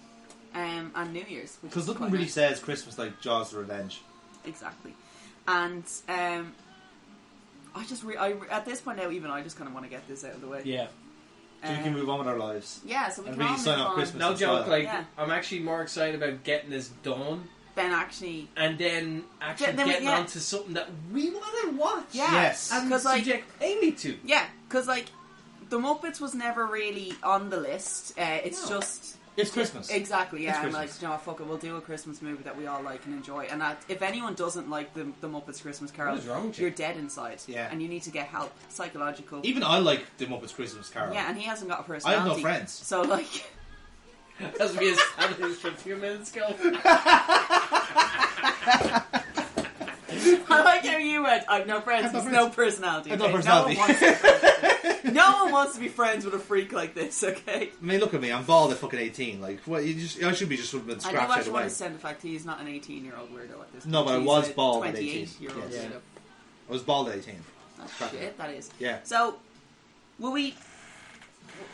and New Year's. Because nothing really says Christmas like Jaws Revenge. Exactly. And I at this point now, even I just kind of want to get this out of the way. Yeah. So we can move on with our lives. Yeah, so we and can really all sign move off on. Christmas. No joke, well. like, I'm actually more excited about getting this done. Then actually... And then actually getting onto something that we want to watch. Yeah. Yes. And like, subject Amy to. Yeah, because like, the Muppets was never really on the list. It's just... It's Christmas. Exactly, yeah. It's I'm Christmas. like, fuck it, we'll do a Christmas movie that we all like and enjoy. And if anyone doesn't like the Muppets Christmas Carol, what is wrong with you? You're dead inside. Yeah. And you need to get help, psychological. Even I like the Muppets Christmas Carol. Yeah, and he hasn't got a I personality. have no friends. So, like... As we established a few minutes ago. I like how you went, I have no friends, there's no personality. I have no okay? personality. No one wants to be friends with a freak like this, okay? I mean, look at me. I'm bald at fucking 18. Like, what? I should be just sort of been I do scratched out of actually the want way. to send the fact he's not an 18-year-old weirdo at this point. No, but I He's was a bald at 18. 28-year-old Yes. weirdo. I was bald at 18. That's shit, that is. Yeah. So, will we...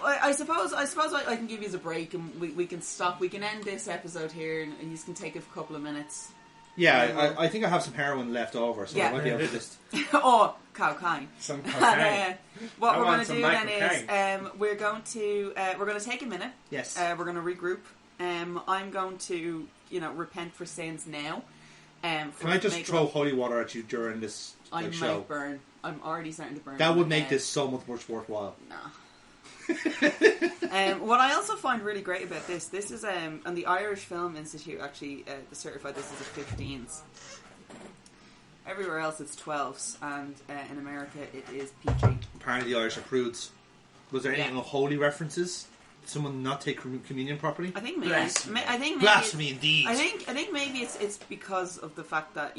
I suppose I can give you a break and we can stop. We can end this episode here and you can take a couple of minutes. Yeah, I think I have some heroin left over, so I might be able to just... Or cocaine. Some cocaine. What we're going to do then is we're going to take a minute. Yes. We're going to regroup. I'm going to repent for sins now. Can I just throw holy water at you during this show? I might burn. I'm already starting to burn. That would make this so much more worthwhile. Nah. What I also find really great about this is and the Irish Film Institute actually certified this as a 15s. Everywhere else it's 12s, and in America it is PG. Apparently the Irish are prudes. Was there any unholy references? Did someone not take communion properly? I think maybe. Blasphemy. I think maybe Blasphemy indeed. I think maybe it's because of the fact that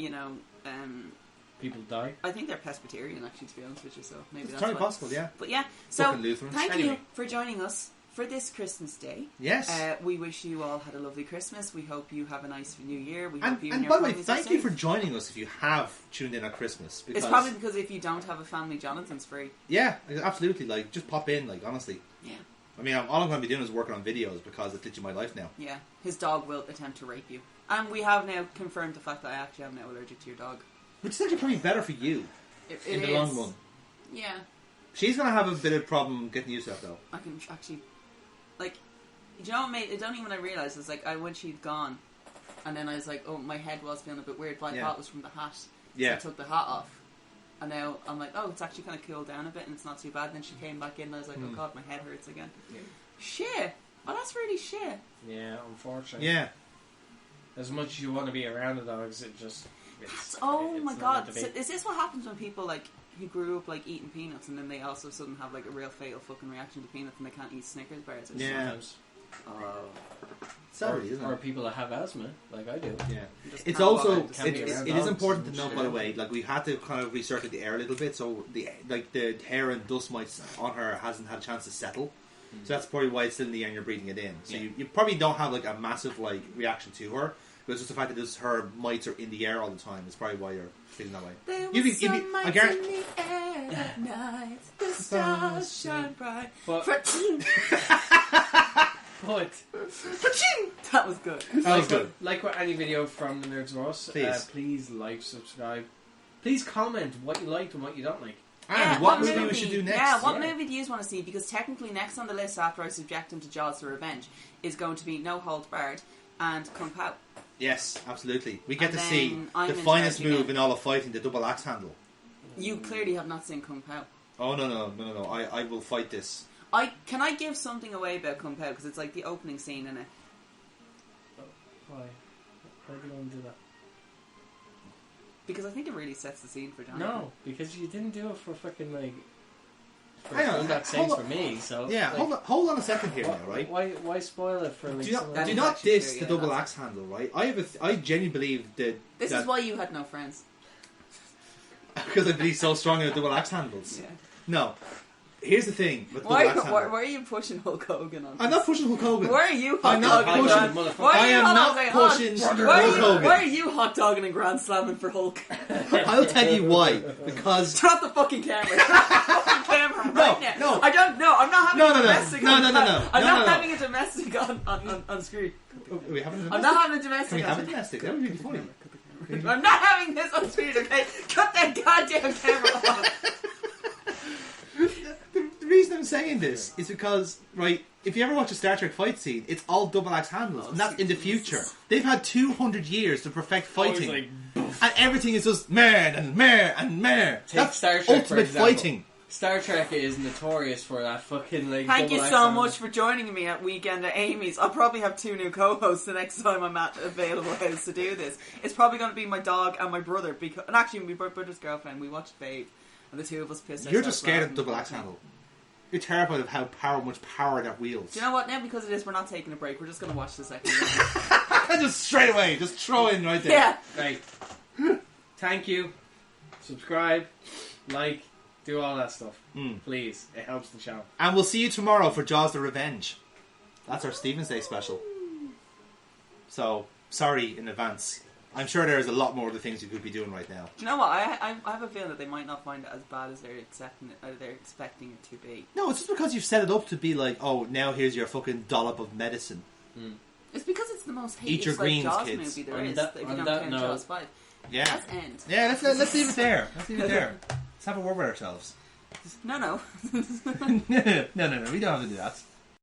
people die. I think they're Presbyterian, actually, to be honest with you. So maybe that's entirely possible. Yeah. But yeah, so Lutherans. thank you for joining us for this Christmas day. Yes. We wish you all had a lovely Christmas. We hope you have a nice New Year. We hope you and by the way, thank you for joining us if you have tuned in at Christmas. Because it's probably because if you don't have a family, Jonathan's free. Yeah, absolutely. Like, just pop in. Like, honestly. Yeah. I mean, all I'm going to be doing is working on videos because it's literally my life now. Yeah. His dog will attempt to rape you, and we have now confirmed the fact that I actually am now allergic to your dog. Which is actually probably better for you. In the long run. Yeah. She's going to have a bit of problem getting used to that, though. I can actually... Like, do you know what made... I don't even when I realised, it's like, when she'd gone, and then I was like, oh, my head was feeling a bit weird, but I thought it was from the hat. Yeah. So I took the hat off. And now I'm like, oh, it's actually kind of cooled down a bit, and it's not too bad. And then she came back in, and I was like, oh god, my head hurts again. Yeah. Shit. Oh, that's really shit. Yeah, unfortunately. Yeah. As much as you want to be around the dogs, it just... Oh my god. So is this what happens when people, like, who grew up, like, eating peanuts, and then they also suddenly have, like, a real fatal fucking reaction to peanuts, and they can't eat Snickers bars? Or Sometimes. Sorry, isn't it? Or people that have asthma, like I do. Yeah. It's also... It is important to note, by the way, like, we had to kind of recirculate the air a little bit, so the hair and dust mites on her hasn't had a chance to settle. So that's probably why it's still in the air and you're breathing it in. So you probably don't have, like, a massive, like, reaction to her. But it's just the fact that her mites are in the air all the time. It's probably why you're feeling that way. There was some mites in the air at night. The stars shine bright. But that was good. That was good. Like with any video from the Nerds of Us, please like, subscribe. Please comment what you liked and what you don't like. And what movie we should do next. Yeah, what movie do you want to see? Because technically next on the list after I subject him to Jaws the Revenge is going to be No Holds Barred and Kung Pao. Yes, absolutely. We get to see I'm the finest move in all of fighting, the double axe handle. You clearly have not seen Kung Pao. Oh, no. I will fight this. Can I give something away about Kung Pao? Because it's like the opening scene in it. Why? Why do you want to do that? Because I think it really sets the scene for Jonathan. No, because you didn't do it for fucking, like... Hang on, that sense for me, so... Yeah, like, hold on a second here now, right? Why spoil it for, like... Do not diss the double axe handle, right? I genuinely believe that... This is why you had no friends. Because I believe so strongly in double axe handles. Yeah. No. Here's the thing with Why double axe handles. are you pushing Hulk Hogan on? I'm not pushing Hulk Hogan. Why are you I'm hot not dogging? pushing. Why are I you am hot not dogging? pushing Why Hulk Hogan. why are you hot dogging and grand slamming for Hulk? I'll tell you why. Because Drop the fucking camera. Drop the fucking camera right now. no. I don't know. I'm not having a domestic. No. I'm No, not no. having a domestic on screen. Are we having a domestic? I'm not having a Can domestic. we have a domestic? That would be funny. I'm not having this on screen. Okay, cut that goddamn camera off. The reason I'm saying this is because, right, if you ever watch a Star Trek fight scene, it's all double axe handles, and that's in the future. They've had 200 years to perfect fighting, and everything is just meh and meh and meh. That's Star Trek, ultimate for example. fighting. Star Trek is notorious for that fucking like. Thank you double so axe much for joining me at Weekend at Amy's. I'll probably have 2 new co-hosts the next time I'm at available house to do this. It's probably going to be my dog and my brother, and actually my brother's girlfriend. We watched Babe, and the two of us pissed. You're just scared of the double axe handle. You're terrified of how much power that wields. Do you know what? Now because of this, we're not taking a break. We're just going to watch the second one. Just straight away, just throw in right there. Yeah. Right. Thank you. Subscribe, like, do all that stuff. Please. It helps the show. And we'll see you tomorrow for Jaws the Revenge. That's our Stephen's Day special. So, sorry in advance. I'm sure there's a lot more of the things you could be doing right now. Do you know what? I have a feeling that they might not find it as bad as they're expecting it to be. No, it's just because you've set it up to be like, oh, now here's your fucking dollop of medicine. It's because it's the most hated Eat your greens, Jaws kids. movie there On is. that- If you on don't that count note- Jaws 5. Yeah. Let's end. Yeah, let's leave it there. Let's leave it there. Let's have a word with ourselves. No. No, we don't have to do that.